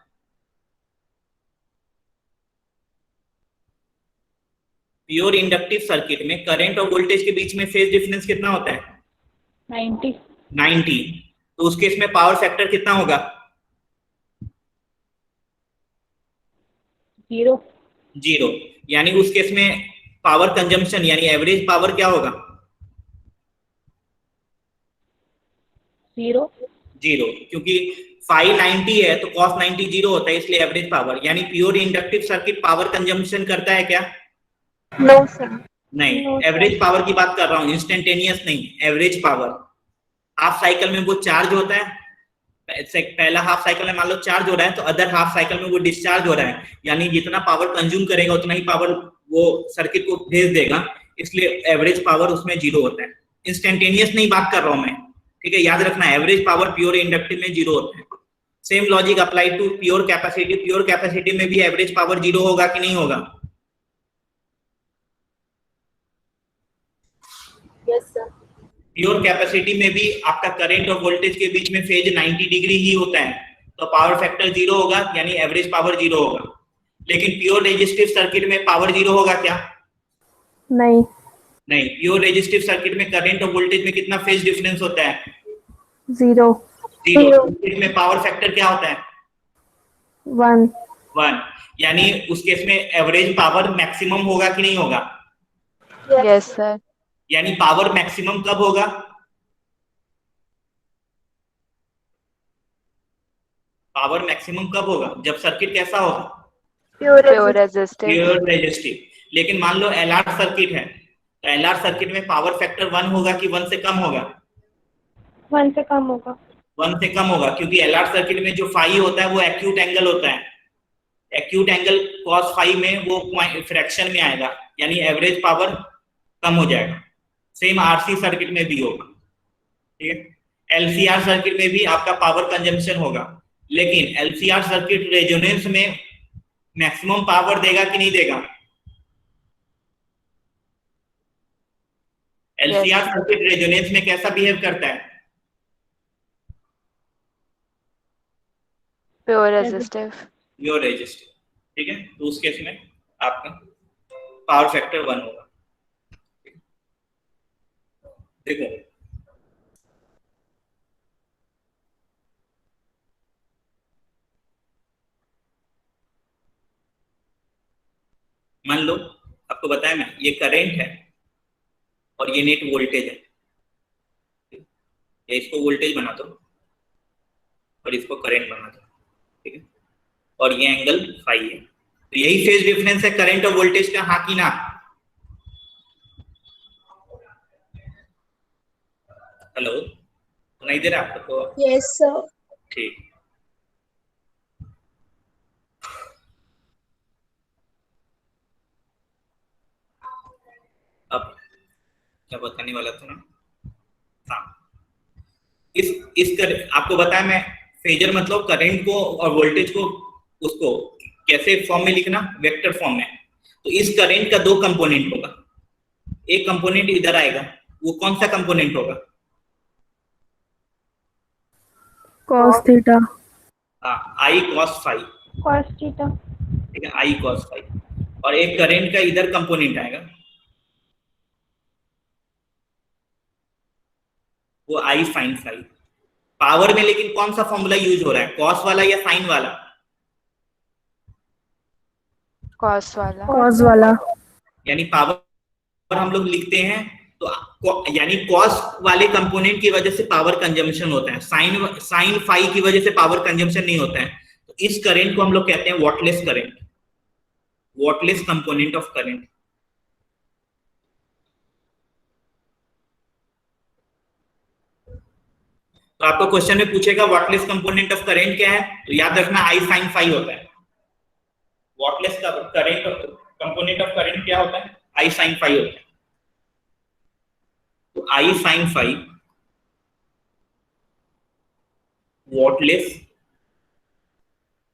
Speaker 3: प्योर इंडक्टिव सर्किट में करंट और वोल्टेज के बीच में फेज डिफरेंस कितना होता है? 90। तो उस केस में पावर फैक्टर कितना होगा? 0। यानी उस केस में पावर कंजम्पशन यानी एवरेज पावर क्या होगा?
Speaker 2: 0,
Speaker 3: क्योंकि फाई 90 है तो cos 90 0 होता है, इसलिए एवरेज पावर। यानी pure inductive circuit power consumption करता है क्या?
Speaker 2: नो सर,
Speaker 3: नहीं, एवरेज पावर की बात कर रहा हूं, इंस्टेंटेनियस नहीं, एवरेज पावर। हाफ साइकिल में वो चार्ज होता है, पहला हाफ साइकिल में मान लो चार्ज हो रहा है, तो अदर हाफ साइकिल में वो डिस्चार्ज हो रहा है, यानी जितना पावर कंज्यूम करेगा उतना ही पावर वो सर्किट को भेज देगा, इसलिए एवरेज पावर उसमें 0 होता है। इंस्टेंटेनियस नहीं बात कर रहा हूं मैं, ठीक है, याद रखना, एवरेज पावर प्योर इंडक्टिव में 0 होता है। Same logic apply to pure capacity. Pure capacity में भी एवरेज पावर 0 होगा कि नहीं होगा?
Speaker 2: Yes sir.
Speaker 3: प्योर कैपेसिटी में भी आपका करंट और वोल्टेज के बीच में फेज 90 डिग्री ही होता है, तो पावर फैक्टर 0 होगा, यानी एवरेज पावर 0 होगा। लेकिन प्योर रेजिस्टिव सर्किट में पावर 0 होगा क्या?
Speaker 2: नहीं,
Speaker 3: प्योर रेजिस्टिव सर्किट में करंट और वोल्टेज में कितना फेज डिफरेंस होता है?
Speaker 2: 0
Speaker 3: में पावर फैक्टर क्या होता है?
Speaker 2: 1।
Speaker 3: यानी उस केस में एवरेज पावर मैक्सिमम होगा कि नहीं होगा?
Speaker 2: Yes sir.
Speaker 3: यानी पावर मैक्सिमम कब होगा? पावर मैक्सिमम कब होगा? जब सर्किट कैसा होगा?
Speaker 2: Pure resistive.
Speaker 3: लेकिन मान लो LR सर्किट है, तो LR सर्किट में पावर फैक्टर 1 होगा कि 1 से कम होगा?
Speaker 2: 1 से कम होगा।
Speaker 3: 1 से कम होगा, क्योंकि LR सर्किट में जो फाई होता है वो एक्यूट एंगल होता है, एक्यूट एंगल cos फाई में वो फ्रैक्शन में आएगा, यानी एवरेज पावर कम हो जाएगा। सेम RC सर्किट में भी होगा, ठीक है। LCR सर्किट में भी आपका पावर कंजम्पशन होगा, लेकिन LCR सर्किट रेजोनेंस में मैक्सिमम पावर देगा कि नहीं देगा? LCR सर्किट रेजोनेंस में कैसा बिहेव करता है?
Speaker 2: प्योर रेजिस्टिव,
Speaker 3: ठीक है। तो उस केस में आपका पावर फैक्टर 1 होगा। देखो, मान लो आपको बताया मैं, ये करंट है और ये नेट वोल्टेज है, या इसको वोल्टेज बना दो और इसको करंट बना दो, ठीक है, और ये एंगल फाई है, तो यही फेज डिफरेंस है करंट और वोल्टेज का, हाँ कि ना? हेलो, सुनाई दे रहा है आपको?
Speaker 2: Yes sir.
Speaker 3: ठीक, अब क्या बताने वाला था ना? हाँ, आपको बताया मैं, फेजर मतलब करंट को और वोल्टेज को उसको कैसे फॉर्म में लिखना? वेक्टर फॉर्म में। तो इस करंट का 2 कंपोनेंट होगा, एक कंपोनेंट इधर आएगा, वो कौन सा कंपोनेंट होगा?
Speaker 4: cos theta.
Speaker 3: हाँ, I cos phi,
Speaker 2: cos theta.
Speaker 3: ठीक है, I cos phi। और एक करंट का इधर कंपोनेंट आएगा, वो I sin phi। पावर में लेकिन कौन सा फॉर्मूला यूज हो रहा है, कॉस वाला या साइन वाला?
Speaker 2: cos वाला.
Speaker 4: Cos वाला.
Speaker 3: यानी पावर हम लोग लिखते हैं तो यानी कॉस वाले कंपोनेंट की वजह से पावर कंजम्पशन होता है, साइन फाई की वजह से पावर कंजम्पशन नहीं होता है। तो इस करंट को हम लोग कहते हैं wattless current, wattless component of current. तो आपको क्वेश्चन में पूछेगा वॉटलेस कंपोनेंट ऑफ करंट क्या है, तो याद रखना आई साइन फाई होता है। वॉटलेस का करंट कंपोनेंट ऑफ करंट क्या होता है, आई साइन फाई होता है। तो I sine phi wattless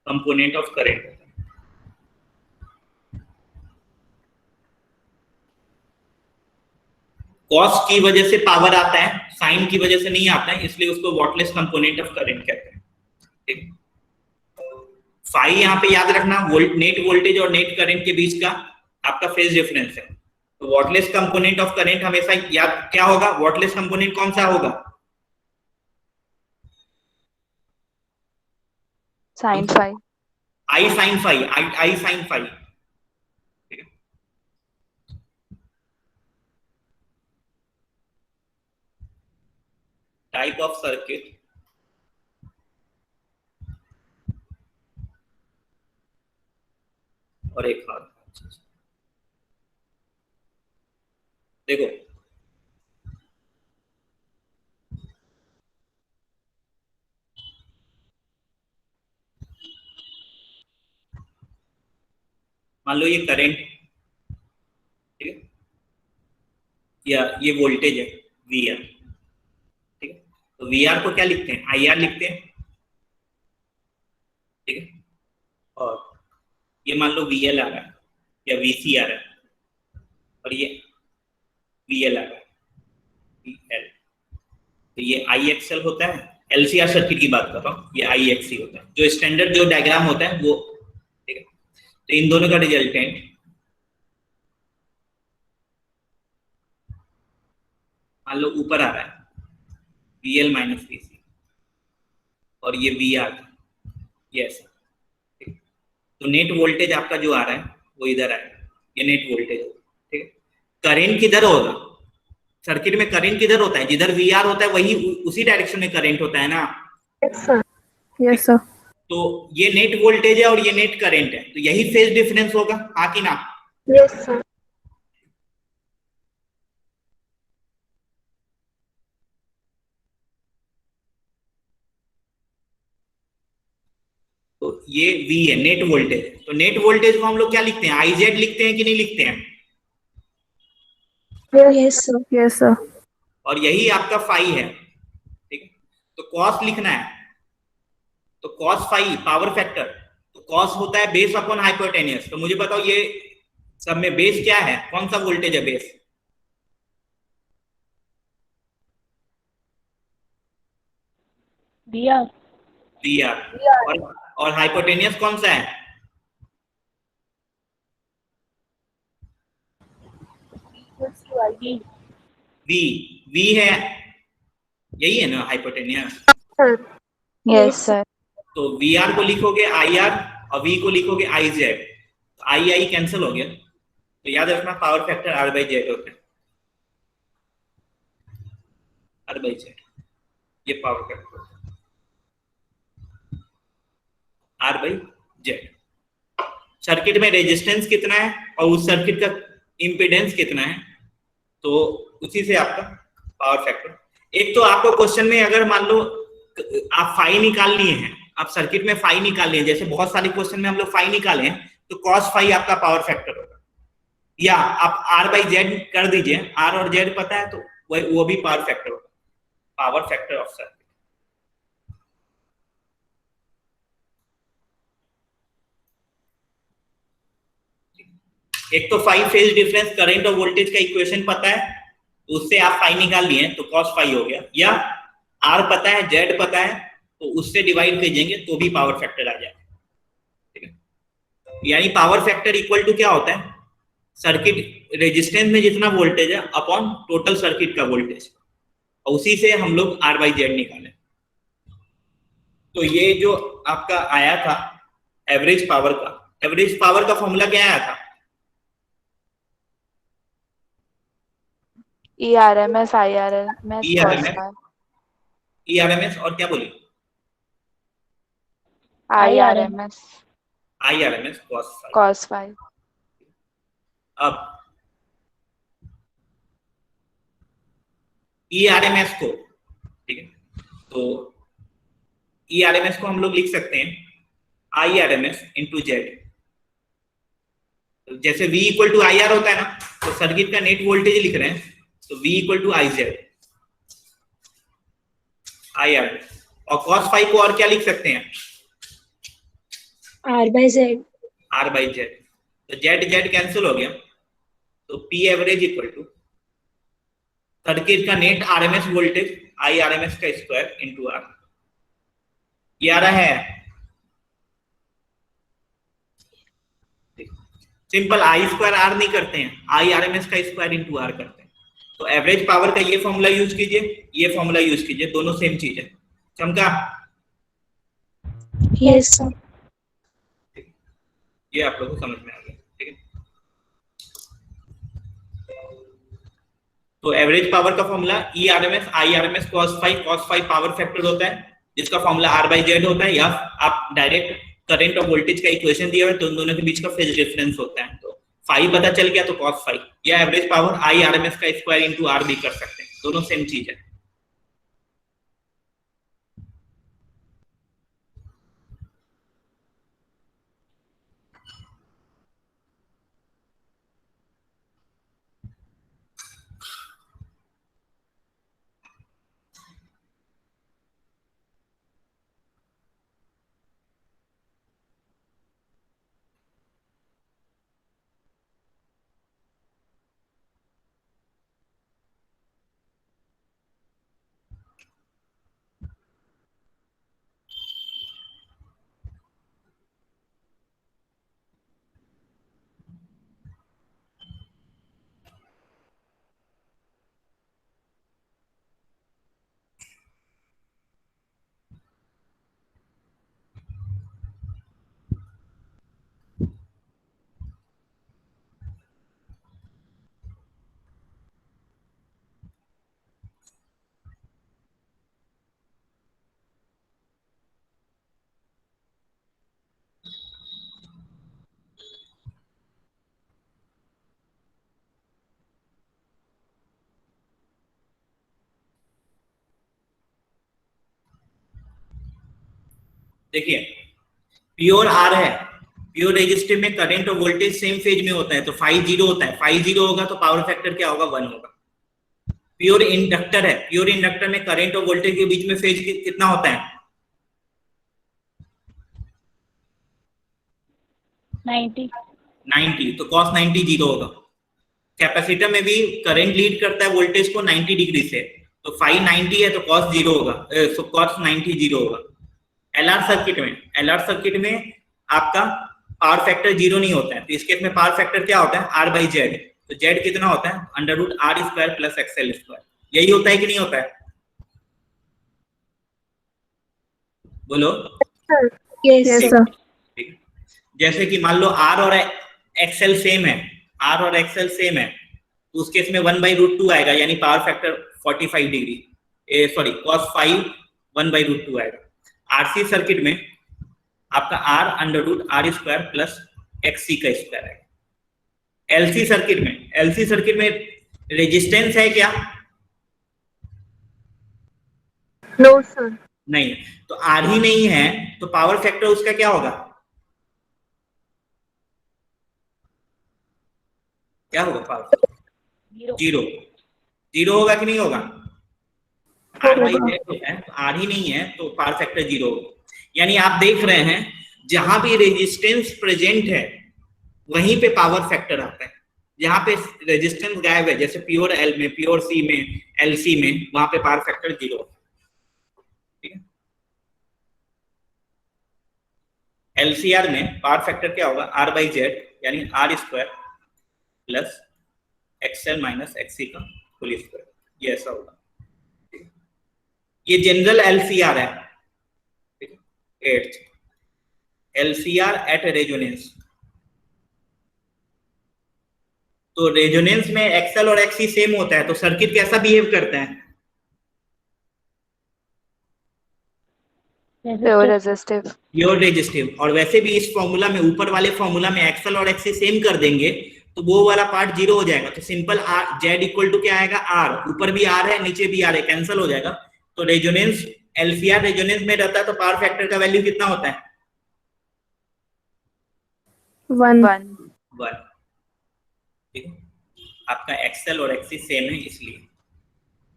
Speaker 3: component of current. Cos की वजह से पावर आता है, साइन की वजह से नहीं आता है, इसलिए उसको वॉटलेस कंपोनेंट ऑफ करंट कहते हैं। ठीक, फाई यहाँ पे याद रखना नेट वोल्टेज और नेट करंट के बीच का आपका फेज डिफरेंस है। तो वॉटलेस कंपोनेंट ऑफ करंट हमेशा याद क्या होगा, वॉटलेस कंपोनेंट कौन सा होगा,
Speaker 2: sin phi.
Speaker 3: I sine phi, I sine phi. Type of circuit, और एक और देखो, मान लो ये करंट, ठीक है, या ये वोल्टेज है वी आर, ठीक है। तो वी आर को क्या लिखते हैं, आई आर लिखते हैं, ठीक है। और ये मान लो वी एल आ रहा है या वी सी आ रहा है, और ये वी एल आ रहा है, वी एल। तो ये आई एक्सएल होता है, एलसीआर सर्किट की बात कर रहा हूँ, ये आई एक्स सी होता है, जो स्टैंडर्ड जो डायग्राम होता है वो, ठीक है। तो इन दोनों का रिजल्टेंट मान लो ऊपर आ रहा है वी एल माइनस वी सी, और ये वी आर, ये ऐसा, ठीक। तो नेट वोल्टेज आपका जो आ रहा है वो इधर आएगा, ये नेट वोल्टेज, ठीक है। करंट किधर होगा, सर्किट में करंट किधर होता है, जिधर वी आर होता है वही उसी डायरेक्शन में करंट होता है ना।
Speaker 4: Yes sir.
Speaker 3: तो ये नेट वोल्टेज है और ये नेट करंट है, तो यही फेज डिफरेंस होगा, हाँ कि ना।
Speaker 2: Yes sir.
Speaker 3: तो ये V है, नेट वोल्टेज। तो नेट वोल्टेज को हम लोग क्या लिखते हैं, आई जेड लिखते हैं कि नहीं लिखते हैं,
Speaker 2: Yes sir.
Speaker 4: Yes sir.
Speaker 3: और यही आपका फाई है, ठीक है। तो कॉस लिखना है, तो कॉस फाई पावर फैक्टर, तो कॉस होता है बेस अपॉन हाइपोटेनियस। तो मुझे बताओ ये सब में बेस क्या है, कौन सा वोल्टेज है base,
Speaker 2: V R.
Speaker 3: V R, और हाइपोटेनियस कौन सा है, वी, वी है, यही है ना हाइपोटेनियस।
Speaker 2: Yes sir.
Speaker 3: तो वी आर को लिखोगे आई आर और वी को लिखोगे I Z, I I cancel हो गया। तो याद रखना power factor R by Z होता है, आर बाई जेड, ये power factor R by Z. Circuit में रेजिस्टेंस कितना है और उस सर्किट का इंपेडेंस कितना है, तो उसी से आपका पावर फैक्टर। एक तो आपको क्वेश्चन में अगर मान लो आप फाई निकाल लिए हैं, आप सर्किट में फाई निकाल लिए, जैसे बहुत सारे क्वेश्चन में हम लोग फाई निकाले हैं, तो कॉस फाई आपका पावर फैक्टर होगा, या आप आर बाई जेड कर दीजिए, आर और जेड पता है तो वो भी पावर फैक्टर होगा, पावर फैक्टर ऑफ सर्किट। एक तो फाई फेज डिफरेंस करंट और वोल्टेज का इक्वेशन पता है, तो उससे आप फाई निकाल लिए तो कॉस फाई हो गया, या आर पता है जेड पता है तो उससे डिवाइड कीजिएंगे तो भी पावर फैक्टर आ जाएगा, ठीक है। यानी पावर फैक्टर इक्वल टू क्या होता है, सर्किट रेजिस्टेंस में जितना वोल्टेज है अपॉन टोटल सर्किट का वोल्टेज, और उसी से हम लोग R/Z निकाले। तो ये जो आपका आया था एवरेज पावर का फॉर्मूला क्या आया था?
Speaker 2: ERMS IRMS
Speaker 3: ERMS
Speaker 2: cos
Speaker 3: ERMS और क्या बोली?
Speaker 2: IRMS
Speaker 3: IRMS cos
Speaker 2: cos phi।
Speaker 3: अब ERMS को, ठीक है, तो ERMS को हम लोग लिख सकते हैं IRMS इंटू जेड। जैसे V इक्वल टू IR होता है ना, तो सर्किट का नेट वोल्टेज लिख रहे हैं तो V equal to IZ IR। और cos phi को और क्या लिख सकते हैं?
Speaker 2: R/Z।
Speaker 3: R/Z। तो Z कैंसिल हो गया, तो P average equal to circuit का नेट RMS वोल्टेज IRMS का स्क्वायर इंटू R। ये आ रहा है सिंपल, I स्क्वायर R नहीं करते हैं, IRMS का स्क्वायर इंटू R करते हैं। तो एवरेज पावर का ये फॉर्मूला यूज कीजिए, ये फॉर्मूला यूज कीजिए, दोनों सेम चीज है। चमका?
Speaker 2: Yes sir.
Speaker 3: ये आप लोगों को समझ में आ गया, ठीक है। तो एवरेज पावर का formula ERMS IRMS cos phi power factor होता है जिसका फॉर्मूला R/Z होता है, या आप डायरेक्ट करंट और वोल्टेज का इक्वेशन दिया हुआ है तो उन दोनों के बीच का फेज डिफरेंस होता है। तो फाई पता चल गया तो cos phi, या एवरेज पावर IRMS का स्क्वायर इंटू R भी कर सकते हैं, दोनों सेम चीज है। देखिए प्योर R है, प्योर रेजिस्टिव में करंट और वोल्टेज सेम फेज में होता है, तो फाई जीरो होता है, फाई जीरो होगा तो पावर फैक्टर क्या होगा? 1 होगा। प्योर इंडक्टर है, प्योर इंडक्टर में करंट और वोल्टेज के बीच में फेज कितना होता है? 90, तो cos 90 जीरो होगा। कैपेसिटर में भी करंट लीड करता है वोल्टेज को 90 डिग्री से, तो फाई 90 है तो cos जीरो होगा, cos 90 जीरो होगा। LR सर्किट में आपका पावर फैक्टर जीरो नहीं होता है, तो इस केस में पावर फैक्टर क्या होता है? R/Z। तो Z कितना होता है? √R² plus XL²। यही होता है कि नहीं होता है? बोलो।
Speaker 4: Yes sir.
Speaker 3: जैसे कि मान लो R और XL सेम है, तो उस केस में 1/√2 आएगा, यानी power factor 45 degree, sorry cos phi 1/√2 आएगा। RC सर्किट में आपका R√R² प्लस XC का स्क्वायर है। LC सर्किट में रेजिस्टेंस है क्या?
Speaker 4: No sir.
Speaker 3: नहीं, तो R ही नहीं है तो पावर फैक्टर उसका क्या होगा? क्या होगा पावर फैक्टर? जीरो होगा कि नहीं होगा? R/Z होता है, तो R ही नहीं है तो पावर फैक्टर जीरो होगा। यानी आप देख रहे हैं जहां भी रेजिस्टेंस प्रेजेंट है वहीं पे पावर फैक्टर आता है, जहां पे रेजिस्टेंस गायब है जैसे प्योर L में, प्योर C में, LC में, वहां पे पावर फैक्टर जीरो। ठीक है, LCR में पावर फैक्टर क्या होगा, R बाई जेड यानी R square plus XL minus XC का होल स्क्वायर, ये ऐसा होगा। ये जनरल LCR है। 8th LCR at resonance. तो रेजोनेंस में XL और XC सेम होता है तो सर्किट कैसा बिहेव करता है,
Speaker 2: प्योर रेजिस्टिव।
Speaker 3: Pure resistive. और वैसे भी इस फॉर्मूला में, ऊपर वाले फॉर्मूला में XL और XC सेम कर देंगे तो वो वाला पार्ट जीरो हो जाएगा। तो simple R Z equal to क्या आएगा, R, ऊपर भी R है नीचे भी R है, कैंसिल हो जाएगा। तो रेजोनेंस LCR रेजोनेंस में रहता है तो पावर फैक्टर का वैल्यू कितना होता है,
Speaker 4: 1.
Speaker 2: 1।
Speaker 3: 1। ठीक है, आपका XL और XC सेम है इसलिए।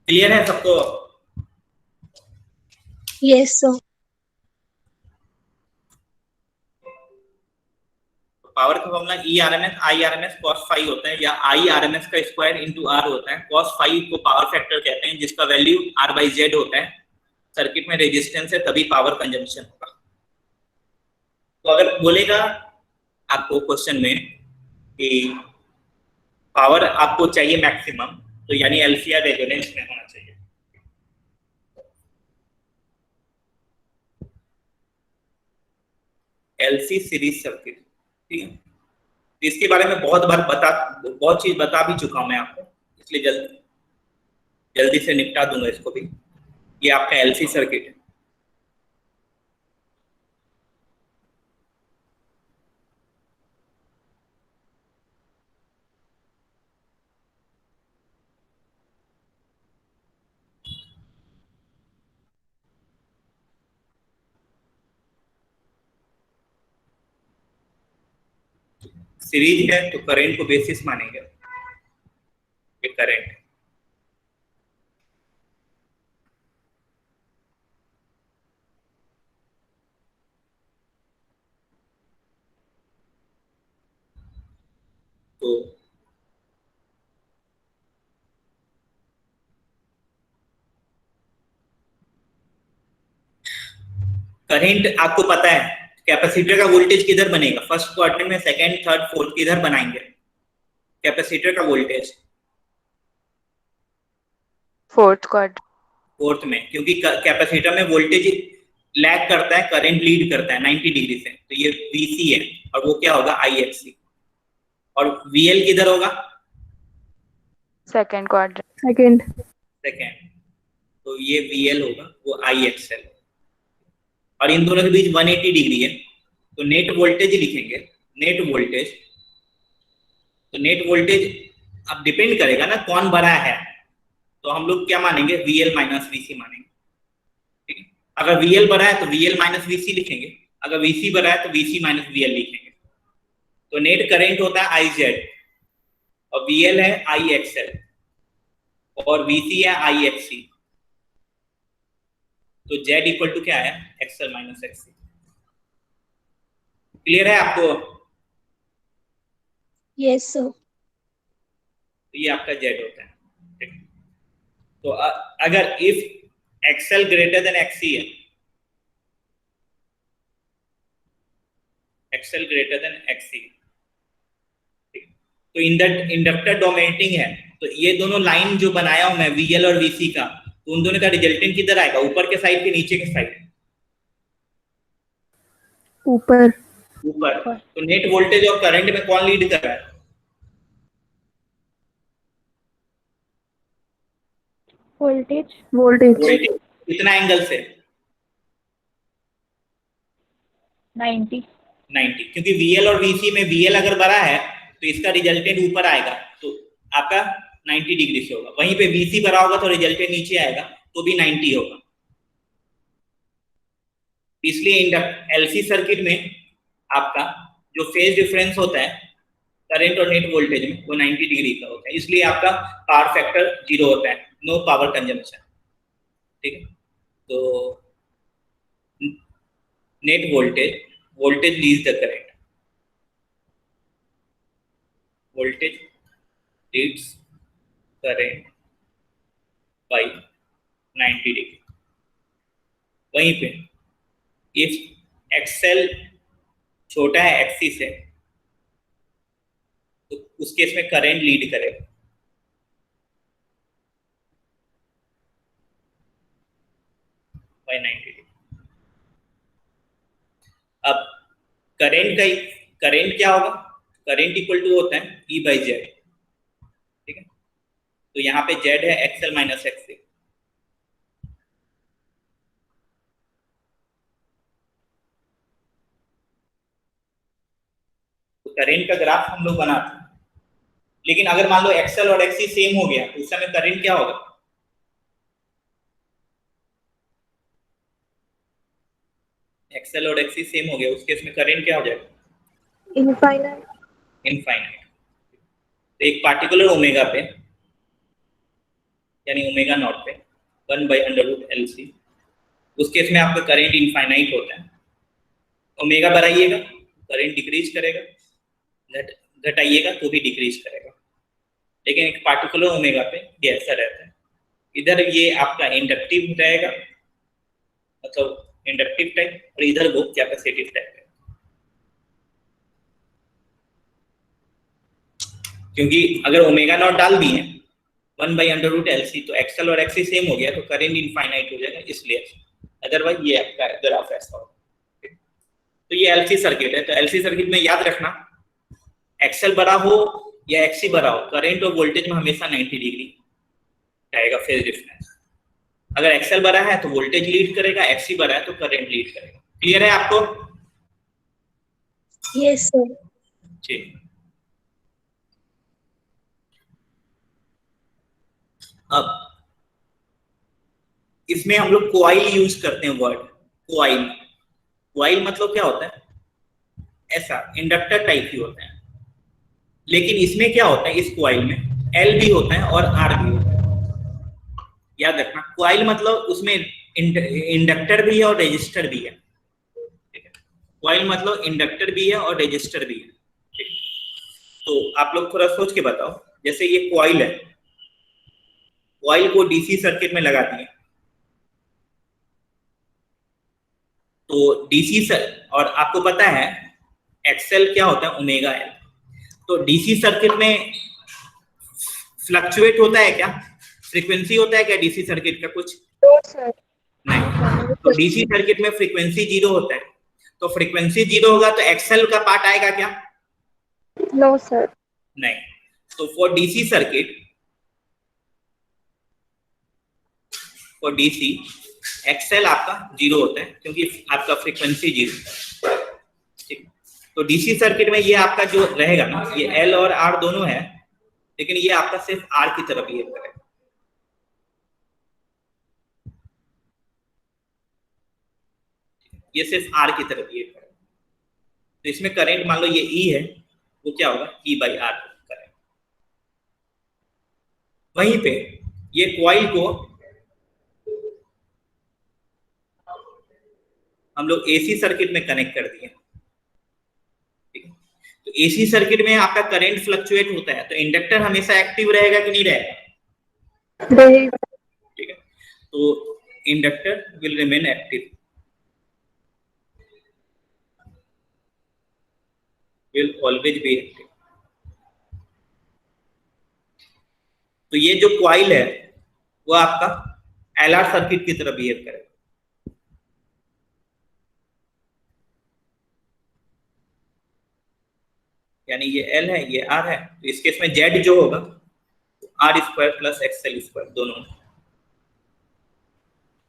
Speaker 3: क्लियर है सबको?
Speaker 4: Yes, sir.
Speaker 3: पावर का formula E RMS I RMS cos phi होता है, या I RMS का स्क्वायर इंटू R होता है। cos फाई को पावर फैक्टर कहते हैं जिसका वैल्यू R बाई जेड होता है। सर्किट में रेजिस्टेंस है तभी पावर कंजम्पशन होगा। तो अगर बोलेगा आपको क्वेश्चन में कि पावर आपको चाहिए मैक्सिमम, तो यानी LCR रेजोनेंस में होना चाहिए। LC सीरीज सर्किट, ठीक है, इसके बारे में बहुत चीज बता भी चुका हूं मैं आपको, इसलिए जल्दी से निपटा दूंगा इसको भी। ये आपका LC सर्किट है। सीरीज है तो करंट को बेसिस मानेंगे, ये करंट। तो करंट आपको पता है कैपेसिटर का वोल्टेज किधर बनेगा, फर्स्ट क्वार्टर में, सेकंड, थर्ड, फोर्थ किधर बनाएंगे कैपेसिटर का वोल्टेज,
Speaker 2: फोर्थ क्वाड्रेंट।
Speaker 3: फोर्थ में, क्योंकि कैपेसिटर में वोल्टेज लैग करता है, करंट लीड करता है 90 डिग्री से। तो ये VC है और वो क्या होगा, IXC। और VL किधर होगा,
Speaker 2: सेकंड क्वाड्रेंट।
Speaker 4: Second.
Speaker 3: सेकंड, तो ये VL होगा, वो IXL। और इन दोनों के बीच 180 डिग्री है तो नेट वोल्टेज लिखेंगे, नेट वोल्टेज। तो नेट वोल्टेज अब डिपेंड करेगा ना कौन बड़ा है, तो हम लोग क्या मानेंगे, VL माइनस VC मानेंगे। ठीक है, अगर VL बड़ा है तो VL माइनस VC लिखेंगे, अगर VC बड़ा है तो VC माइनस VL लिखेंगे। तो नेट करंट होता है IZ और VL है IXL और VC है IXC। तो Z इक्वल टू क्या है, XL माइनस XC। क्लियर है आपको?
Speaker 4: Yes, sir.
Speaker 3: तो ये आपका Z होता है। ठीक। तो अगर if XL greater than XC है, XL ग्रेटर देन XC, तो इंडक्टर डोमिनेटिंग है, तो ये दोनों लाइन जो बनाया हूं मैं VL और VC का, तो उन दोनों का रिजल्टेंट किधर आएगा, ऊपर के साइड के नीचे के साइड,
Speaker 4: ऊपर.
Speaker 3: ऊपर। तो नेट वोल्टेज और करंट में कौन लीड कर रहा है,
Speaker 4: Voltage.
Speaker 3: कितना एंगल से,
Speaker 2: 90।
Speaker 3: 90, क्योंकि VL और VC में VL अगर बड़ा है तो इसका रिजल्टेंट ऊपर आएगा तो आपका 90 डिग्री से होगा। वहीं पे VC बड़ा होगा तो रिजल्टेंट नीचे आएगा तो भी 90 होगा। इसलिए LC सर्किट में आपका जो फेज डिफरेंस होता है करंट और नेट वोल्टेज में, वो 90 डिग्री का होता है, इसलिए आपका पावर फैक्टर 0 होता है, नो पावर कंजम्पशन। ठीक है, तो net voltage leads the current, voltage leads current by 90 degree. वहीं पे if XL छोटा है एक्सी से, तो उस केस में करंट लीड करेगा। By 90 degree. अब करंट क्या होगा, करंट इक्वल टू होता है E बाई जेड, ठीक है। तो यहाँ पे जेड है एक्सएल माइनस एक्सी। तो करंट का ग्राफ हम लोग बनाते हैं, लेकिन अगर मान लो एक्सएल और एक्सी सेम हो गया तो उस समय करंट क्या होगा, एक्सएल और एक्सी सेम हो गया, उस केस में करंट क्या हो जाएगा,
Speaker 4: Infinite.
Speaker 3: इनफाइनाइट। तो एक पार्टिकुलर ओमेगा पे, यानी ओमेगा नॉट पे 1/√LC, उस केस में आपका करंट इनफाइनाइट होता है। ओमेगा बढ़ाइएगा करंट डिक्रीज करेगा, घटाइएगा तो भी डिक्रीज करेगा। लेकिन एक पार्टिकुलर ओमेगा पे ये ऐसा रहता है। इधर ये आपका इंडक्टिव रहेगा, मतलब इंडक्टिव टाइप, और इधर वो कैपेसिटिव टाइप है। क्योंकि अगर ओमेगा नॉट डाल दिए 1/√LC तो एक्सएल और एक्सी सेम हो गया, तो करंट इनफाइनाइट हो जाएगा, इसलिए। अदरवाइज ये आपका ग्राफ ऐसा होगा। तो ये एलसी सर्किट है। तो एलसी सर्किट में याद रखना, एक्सएल बड़ा हो या एक्सी बड़ा हो, करंट और वोल्टेज में हमेशा 90 डिग्री रहेगा फेज डिफरेंस। अगर एक्सएल बड़ा है तो वोल्टेज लीड करेगा, एक्सी बड़ा है तो करंट लीड करेगा। क्लियर है आपको?
Speaker 4: Yes, sir.
Speaker 3: ठीक। अब इसमें हम लोग कोआइल यूज करते हैं, वर्ड कोआइल। कोआइल मतलब क्या होता है, ऐसा इंडक्टर टाइप ही होता है। लेकिन इसमें क्या होता है, इस कोआइल में एल भी होता है और आर भी होता है। याद रखना, कोआइल मतलब उसमें इंडक्टर भी है और रेजिस्टर भी है, ठीक है। कोआइल मतलब इंडक्टर भी है और रेजिस्टर भी है, ठीक। तो आप लोग थोड़ा सोच के बताओ, जैसे ये कोआइल है, कोआइल को डीसी सर्किट में लगा दिए, तो डीसी और आपको पता है एक्सएल क्या होता है, ओमेगा एल। तो डीसी सर्किट में फ्लक्चुएट होता है क्या, फ्रीक्वेंसी होता है क्या डीसी सर्किट का कुछ?
Speaker 4: No, sir.
Speaker 3: नहीं। तो डीसी सर्किट में फ्रीक्वेंसी 0 होता है। तो फ्रीक्वेंसी 0 होगा तो एक्सएल का पार्ट आएगा क्या?
Speaker 4: No, sir.
Speaker 3: नहीं। तो for DC circuit, for DC XL आपका 0 होता है, क्योंकि आपका फ्रीक्वेंसी 0 है, ठीक। तो डीसी सर्किट में ये आपका जो रहेगा ना, ये एल और आर दोनों है, लेकिन ये आपका सिर्फ आर की तरफ बिहेव करेगा। ये सिर्फ आर की तरफ बिहेव करेगा। तो इसमें करंट मान लो ये ई है, वो क्या होगा, ई बाई आर करंट। वहीं पे ये कॉइल को हम लोग एसी सर्किट में कनेक्ट कर दिए, ठीक है। तो एसी सर्किट में आपका करंट फ्लक्चुएट होता है, तो इंडक्टर हमेशा एक्टिव रहेगा कि नहीं रहेगा? ठीक है। तो inductor will remain active, will always be active. तो ये जो कॉइल है वो आपका एलआर सर्किट की तरह बिहेव करेगा। यानी ये एल है, ये आर है, तो इस केस में जेड जो होगा R square plus XL square दोनों।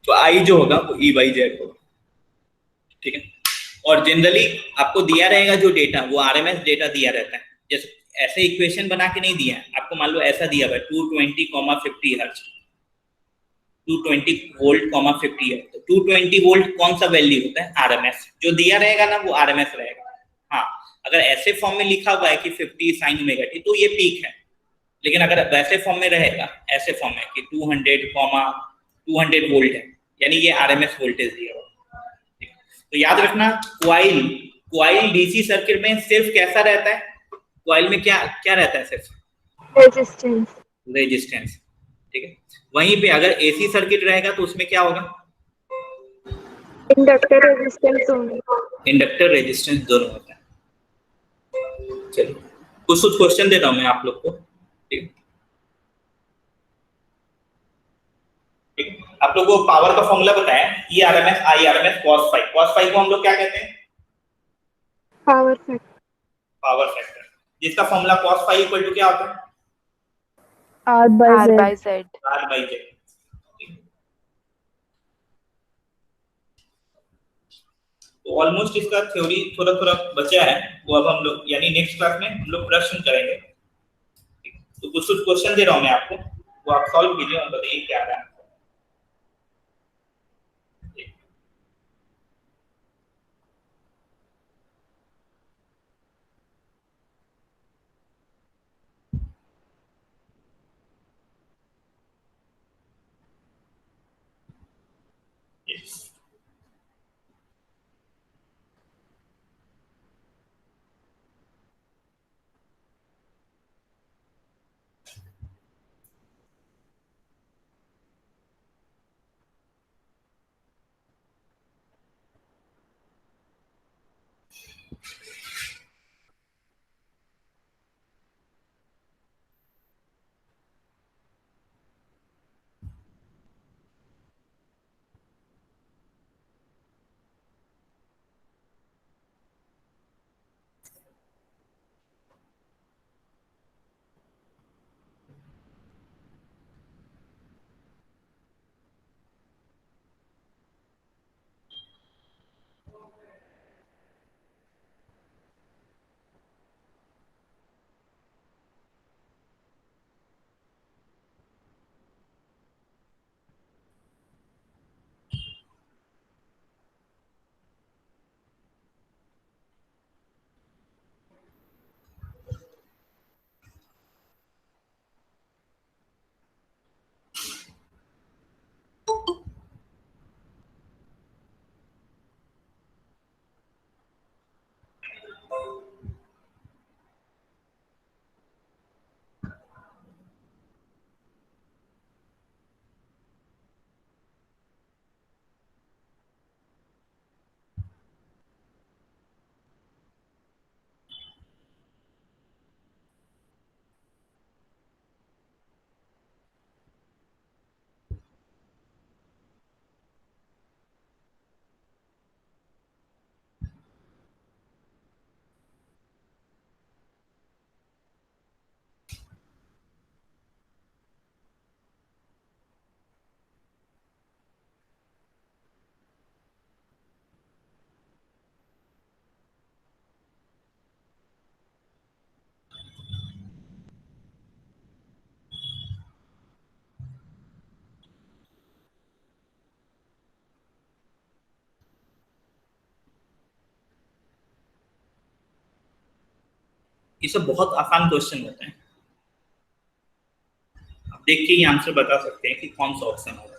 Speaker 3: तो आई जो होगा वो ई बाई जेड होगा, ठीक है। और जनरली आपको दिया रहेगा जो डेटा, वो आरएमएस डेटा दिया रहता है। जैसे ऐसे इक्वेशन बना के नहीं दिया है आपको, मान लो ऐसा दिया हुआ है 220,50 हर्ट्ज, 220 वोल्ट 50 है। तो 220 वोल्ट कौन सा वैल्यू होता है, आरएमएस। जो दिया रहेगा ना वो आरएमएस रहेगा। हाँ, अगर ऐसे फॉर्म में लिखा हुआ है कि 50 साइन ओमेगा टी, तो ये पीक है। लेकिन अगर वैसे फॉर्म में रहेगा, ऐसे फॉर्म में कि 200 वोल्ट है, यानी ये आरएमएस वोल्टेज दिया हुआ। तो याद रखना, कॉइल डीसी सर्किट में सिर्फ कैसा रहता है, कॉइल में क्या क्या रहता है, सिर्फ रेजिस्टेंस, ठीक है। वहीं पे अगर एसी सर्किट रहेगा तो उसमें क्या होगा,
Speaker 4: इंडक्टर रेजिस्टेंस दोनों।
Speaker 3: इंडक्टर रेजिस्टेंस दोनों होता है। चलिए कुछ कुछ क्वेश्चन दे रहा हूं मैं आप लोग को, ठीक ठीक। आप लोग को पावर का फॉर्मूला बताया, E R M S I R M S cos phi. Cos phi को हम लोग क्या कहते हैं?
Speaker 4: Power factor.
Speaker 3: पावर फैक्टर, जिसका formula cos phi equal to क्या होता है?
Speaker 2: R by Z.
Speaker 3: r by Z. तो ऑलमोस्ट इसका थ्योरी थोड़ा थोड़ा बचा है, वो अब हम लोग यानी नेक्स्ट क्लास में हम लोग प्रश्न करेंगे। तो कुछ कुछ क्वेश्चन दे रहा हूं मैं आपको, वो आप सॉल्व कीजिए और बताइए क्या आ रहा है। Yes. ये सब बहुत आसान क्वेश्चन होते हैं, आप देख के ही आंसर बता सकते हैं कि कौन सा ऑप्शन होगा।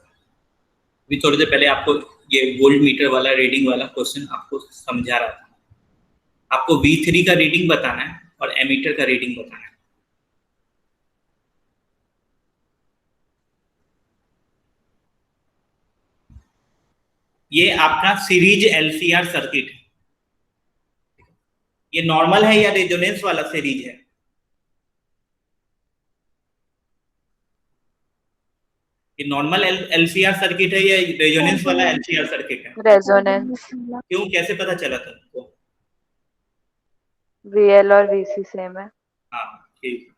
Speaker 3: अभी थोड़ी देर पहले आपको ये वोल्ट मीटर वाला रीडिंग वाला क्वेश्चन आपको समझा रहा था। आपको V3 का रीडिंग बताना है और एमीटर का रीडिंग बताना है। ये आपका सीरीज LCR सर्किट है। ये नॉर्मल है या रेजोनेंस वाला सीरीज है? ये नॉर्मल LCR सर्किट है या रेजोनेंस वाला LCR सर्किट है?
Speaker 2: Resonance.
Speaker 3: क्यों, कैसे पता चला तुमको?
Speaker 2: VL और VC सेम है।
Speaker 3: हाँ ठीक।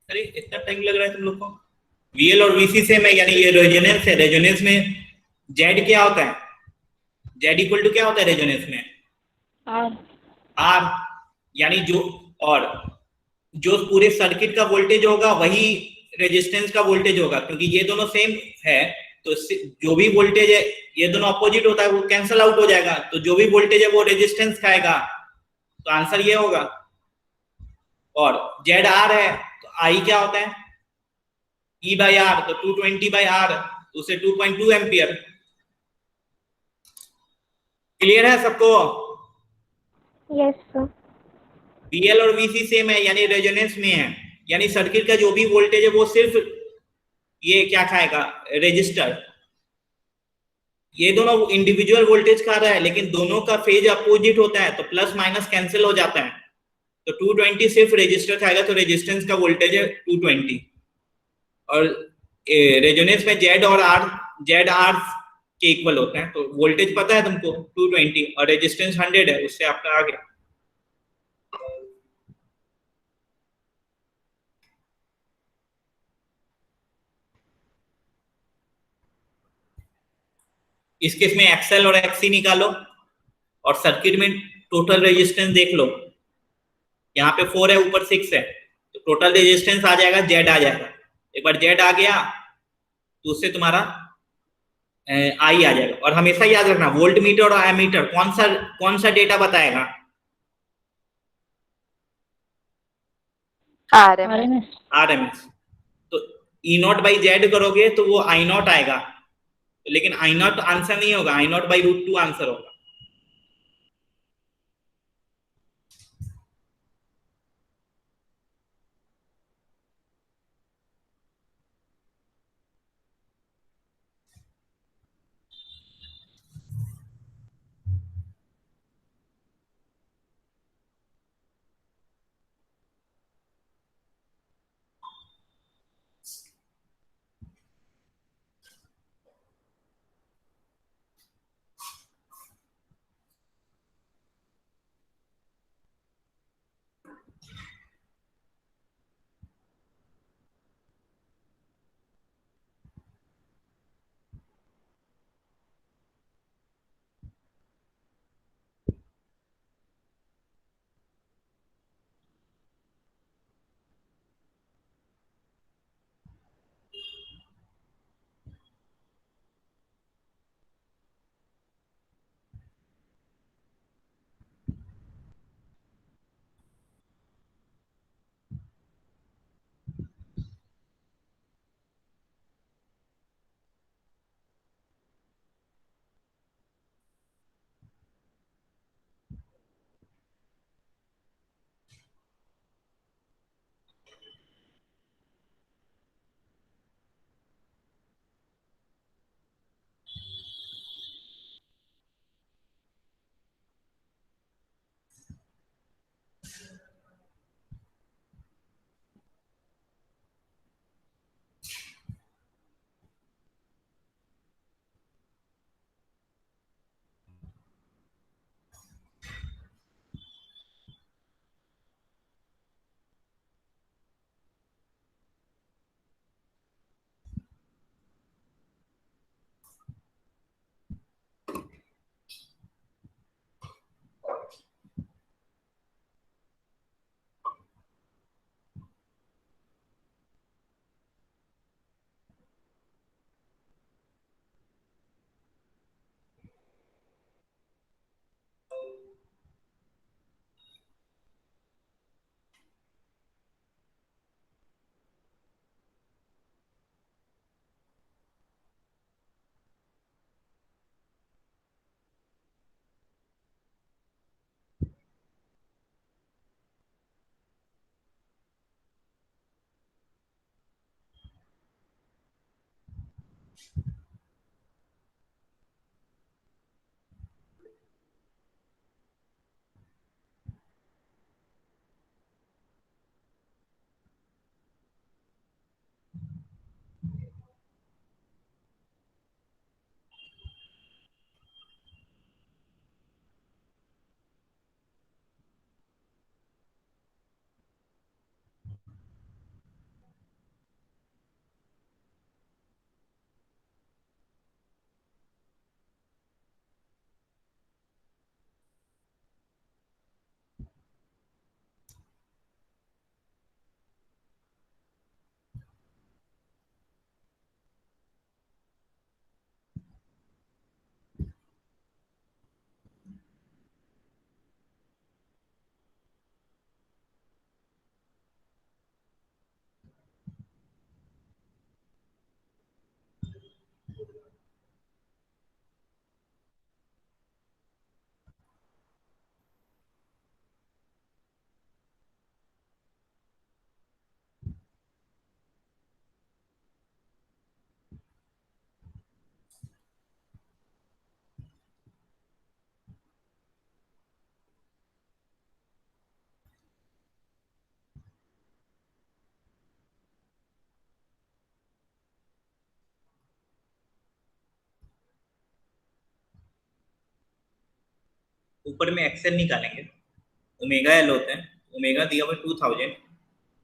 Speaker 3: अरे इतना टाइम लग रहा है तुम लोग को। वीएल और वीसी सेम है, यानी ये रेजोनेंस है। रेजोनेंस में जेड क्या होता है? जेड इक्वल टू क्या होता है रेजोनेंस में?
Speaker 2: आर।
Speaker 3: आर। यानी जो, और जो पूरे सर्किट का वोल्टेज होगा वही रेजिस्टेंस का वोल्टेज होगा, क्योंकि ये दोनों सेम है। तो जो भी वोल्टेज है, ये दोनों अपोजिट होता है, वो कैंसल आउट हो जाएगा। तो जो भी वोल्टेज है वो रेजिस्टेंस खाएगा। तो आंसर ये होगा। और जेड आर है, तो आई क्या होता है? ई बाई आर, तो 220 बाई आर, तो उसे 2.2 एम्पियर। क्लियर है सबको?
Speaker 4: Yes sir.
Speaker 3: बीएल और वीसी सेम है, यानी रेजोनेंस में है। यानी सर्किट का जो भी वोल्टेज है वो सिर्फ ये क्या खाएगा? रेजिस्टर। ये दोनों इंडिविजुअल वोल्टेज खा रहा है, लेकिन दोनों का फेज अपोजिट होता है, तो प्लस माइनस कैंसिल हो जाता है। तो 220 सिर्फ रेजिस्टर खाएगा, तो रेजिस्टेंस का वोल्टेज है 220। और रेजोनेंस में जेड और आर, जेड आर के इक्वल होते हैं। तो वोल्टेज पता है तुमको 220, और रेजिस्टेंस 100 है, उससे आपका आ गया। इस केस में एक्सएल और एक्सी निकालो, और सर्किट में टोटल रेजिस्टेंस देख लो। यहाँ पे 4 है, ऊपर 6 है, तो टोटल रेजिस्टेंस आ जाएगा, जेड आ जाएगा। एक बार जेड आ गया तो उससे तुम्हारा आई आ जाएगा। और हमेशा याद रखना, वोल्ट मीटर और एमीटर कौन सा डेटा बताएगा?
Speaker 2: आरएमएस।
Speaker 3: आरएमएस। तो ई नॉट बाई जेड करोगे तो वो आई नॉट आएगा, लेकिन आई नॉट आंसर नहीं होगा, आई नॉट बाई √2 आंसर होगा। ऊपर में एक्सएल निकालेंगे, ओमेगा एल होता है, ओमेगा दिया हुआ 2000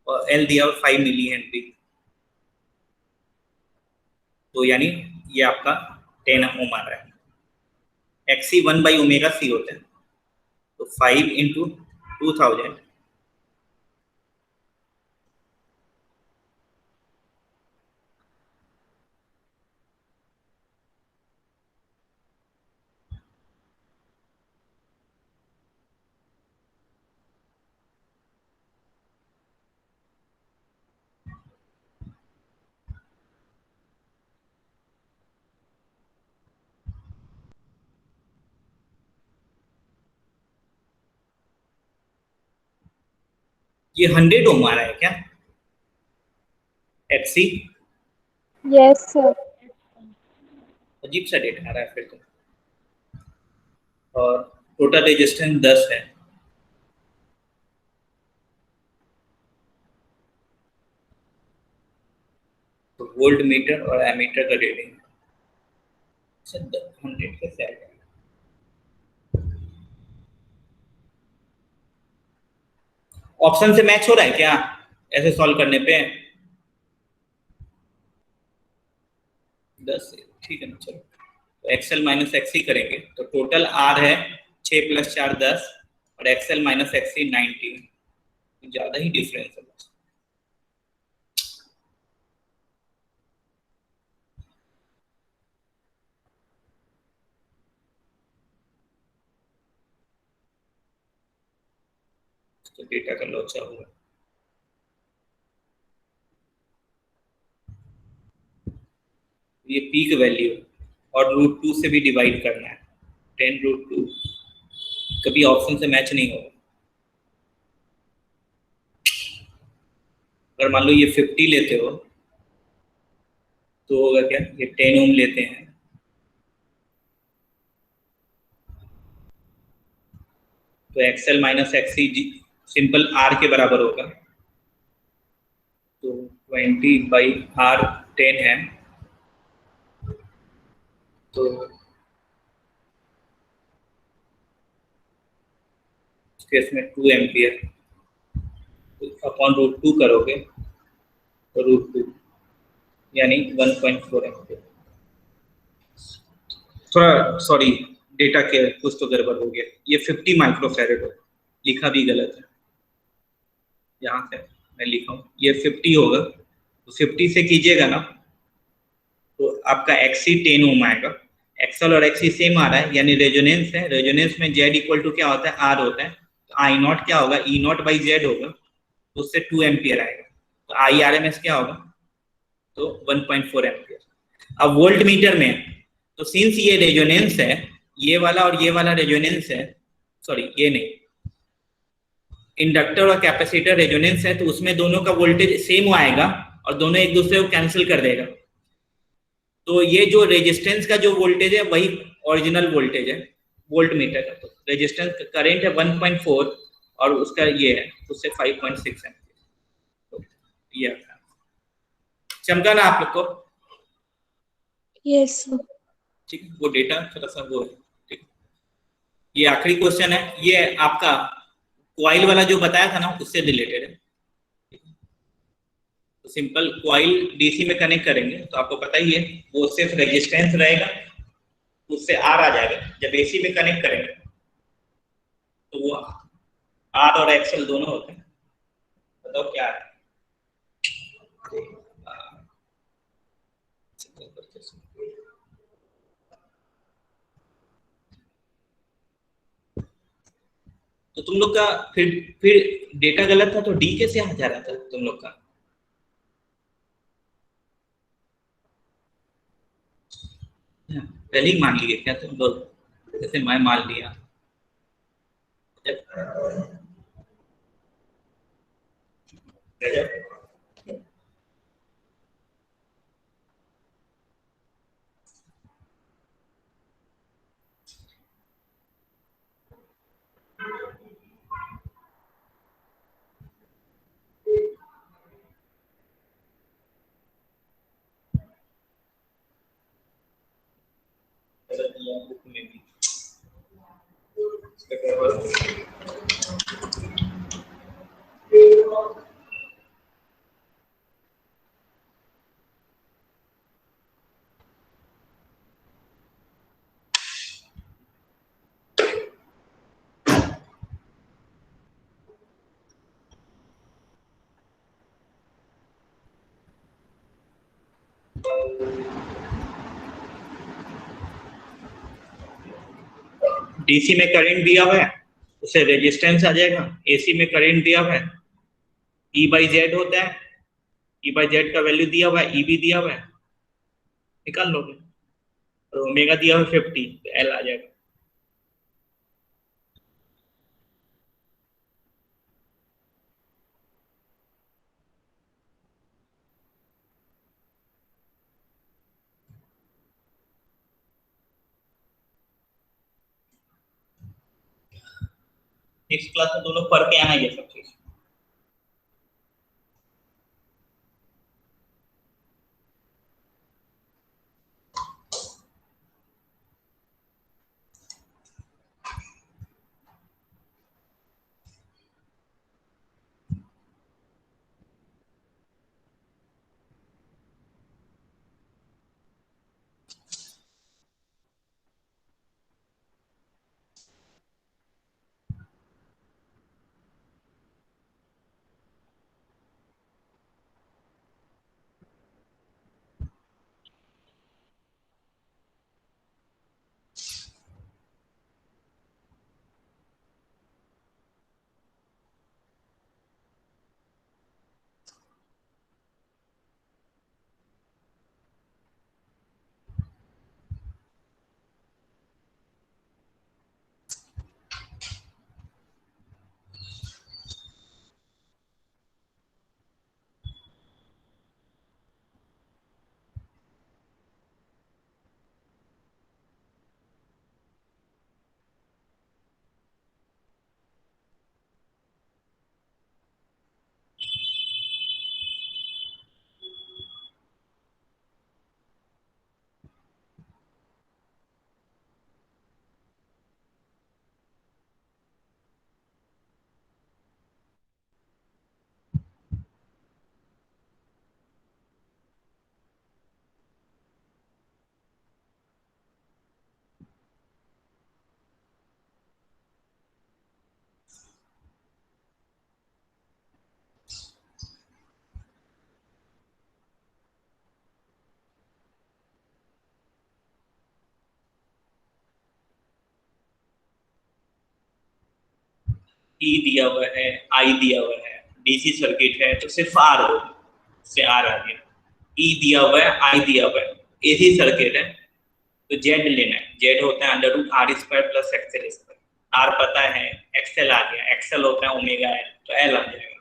Speaker 3: और एल दिया हुआ 5 मिली हेनरी, तो यानी ये आपका 10 ओम आ रहा है। एक्सी 1/ओमेगा c होता है, तो 5 इंटू 2000 ये 100 ओम आ रहा है क्या एक्सी?
Speaker 4: Yes, sir.
Speaker 3: अजीब सा डेटा आ रहा है फिर तो। और टोटल रेजिस्टेंस 10 है, तो वोल्ट मीटर और एमीटर का रीडिंग 100 कैसे आएगा? ऑप्शन से मैच हो रहा है क्या ऐसे सॉल्व करने पे? 10 ठीक है ना, चलो तो एक्सएल माइनस एक्सी करेंगे तो टोटल आर है 6 + 4 10 और एक्सएल माइनस एक्सी 19, ज्यादा ही डिफरेंस है। तो डेटा का लोचा हुआ, ये पीक वैल्यू और √2 से भी डिवाइड करना है, 10√2, कभी ऑप्शन से मैच नहीं होगा। अगर मान लो ये 50 लेते हो तो होगा क्या, ये 10 ओम लेते हैं तो XL minus XC simple R के बराबर होगा, तो 20/R10 है, तो केस में 2 एम्पियर अपॉन √2 करोगे तो √2 यानी 1.4 एम्पियर। थोड़ा सॉरी, डेटा के कुछ तो गड़बड़ हो गया, ये 50 माइक्रोफैरेड हो, लिखा भी गलत है, यहाँ से मैं लिखा हूँ ये 50 होगा, तो 50 से कीजिएगा ना तो आपका एक्सी 10 ओम आएगा। एक्सएल और एक्सी सेम आ रहा है यानी रेजोनेंस है, रेजोनेंस में जेड इक्वल टू क्या होता है, आर होता है, तो आई नॉट क्या होगा, ई नॉट बाई जेड होगा, तो उससे 2 एम्पियर आएगा, तो आई आर एम एस क्या होगा, तो 1.4 एम्पियर। अब वोल्ट मीटर में तो सिंस ये रेजोनेंस है, ये वाला और ये वाला रेजोनेंस है, सॉरी ये नहीं, इंडक्टर और कैपेसिटर रेजोनेंस है, तो उसमें दोनों का वोल्टेज सेम आएगा और दोनों एक दूसरे को कैंसिल कर देगा, तो ये जो रेजिस्टेंस का जो वोल्टेज है वही ओरिजिनल वोल्टेज है वोल्ट मीटर का, तो रेजिस्टेंस करंट है 1.4 और उसका ये है उससे 5.6 है, तो ये चमका ना आप लोग को?
Speaker 4: Yes, sir.
Speaker 3: ठीक है, वो डेटा थोड़ा सा वो है, ठीक। ये आखिरी क्वेश्चन है, ये आपका कॉइल वाला जो बताया था ना उससे रिलेटेड है, तो सिंपल कॉइल डीसी में कनेक्ट करेंगे तो आपको पता ही है वो सिर्फ रेजिस्टेंस रहेगा, उससे आर आ जाएगा, जब एसी में कनेक्ट करेंगे तो वो आर और एक्सएल दोनों होते हैं, बताओ क्या है? तो तुम लोग का फिर डेटा गलत था तो डी कैसे आ जा रहा था तुम लोग का? पहले ही मान लिए क्या तुम लोग, जैसे मैं मान लिया? गजब। गलत दिया बुक में भी। डीसी में करंट दिया हुआ है, उसे रेजिस्टेंस आ जाएगा। एसी में करंट दिया हुआ है, ई बाई जेड होता है, ई बाई जेड का वैल्यू दिया हुआ है, ई भी दिया हुआ है, निकाल लोगे। और ओमेगा दिया हुआ 50, तो एल आ जाएगा। नेक्स्ट क्लास में दोनों पढ़ के आना ये सब चीज। ई दिया हुआ है, आई दिया हुआ है, डीसी सर्किट है तो सिर्फ आर हो, से आर आ गया। ई दिया हुआ है, आई दिया हुआ है, एसी सर्किट है तो जेड लेना है। जेड होता है under root R square plus XL square. R पता है, एक्सएल आ गया, एक्सएल होता है ओमेगा एल, तो एल आ जाएगा।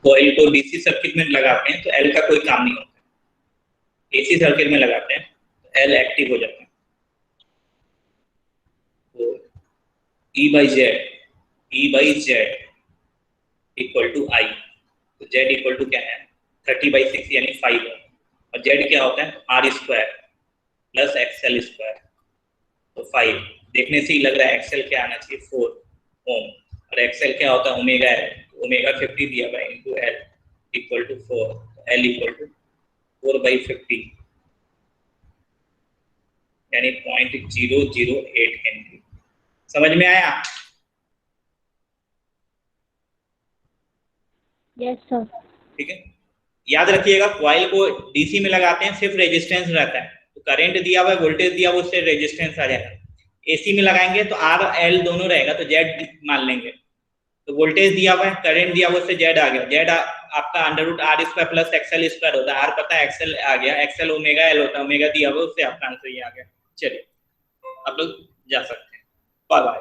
Speaker 3: कॉइल को डीसी सर्किट में लगाते हैं तो एल का कोई काम नहीं होता। एसी सर्किट में लगाते हैं तो एल एक्टिव हो जाता है। तो ई बाई जेड इक्वल टू आई। तो जेड इक्वल टू क्या है, 30/6 यानी 5 है। और जेड क्या होता है, R square plus XL square, तो 5। देखने से ही लग रहा है एक्सएल क्या आना चाहिए, 4 ओम। और एक्सएल क्या होता है, ओमेगा एल। ओमेगा 50 दिया हुआ है into L equal to 4। L equal to 4/50 यानी 0.008 हेनरी। समझ में आया?
Speaker 2: Yes sir.
Speaker 3: ठीक है, याद रखिएगा कॉइल को डीसी में लगाते हैं सिर्फ रेजिस्टेंस रहता है, तो करंट दिया हुआ है, वोल्टेज दिया हुआ, उससे रेजिस्टेंस आ जाएगा। एसी में लगाएंगे तो आर एल दोनों रहेगा, तो जेड मान लेंगे, तो वोल्टेज दिया हुआ है, करंट दिया हुआ, उससे जेड आ गया, जेड आपका under root R square plus XL square होता है, आर पता है एक्सएल आ गया, एक्सएल ओमेगा एल होता है, ओमेगा दिया हुआ, उससे आपका आंसर ये आ गया। चलिए आप लोग जा सकते हैं, बाय बाय।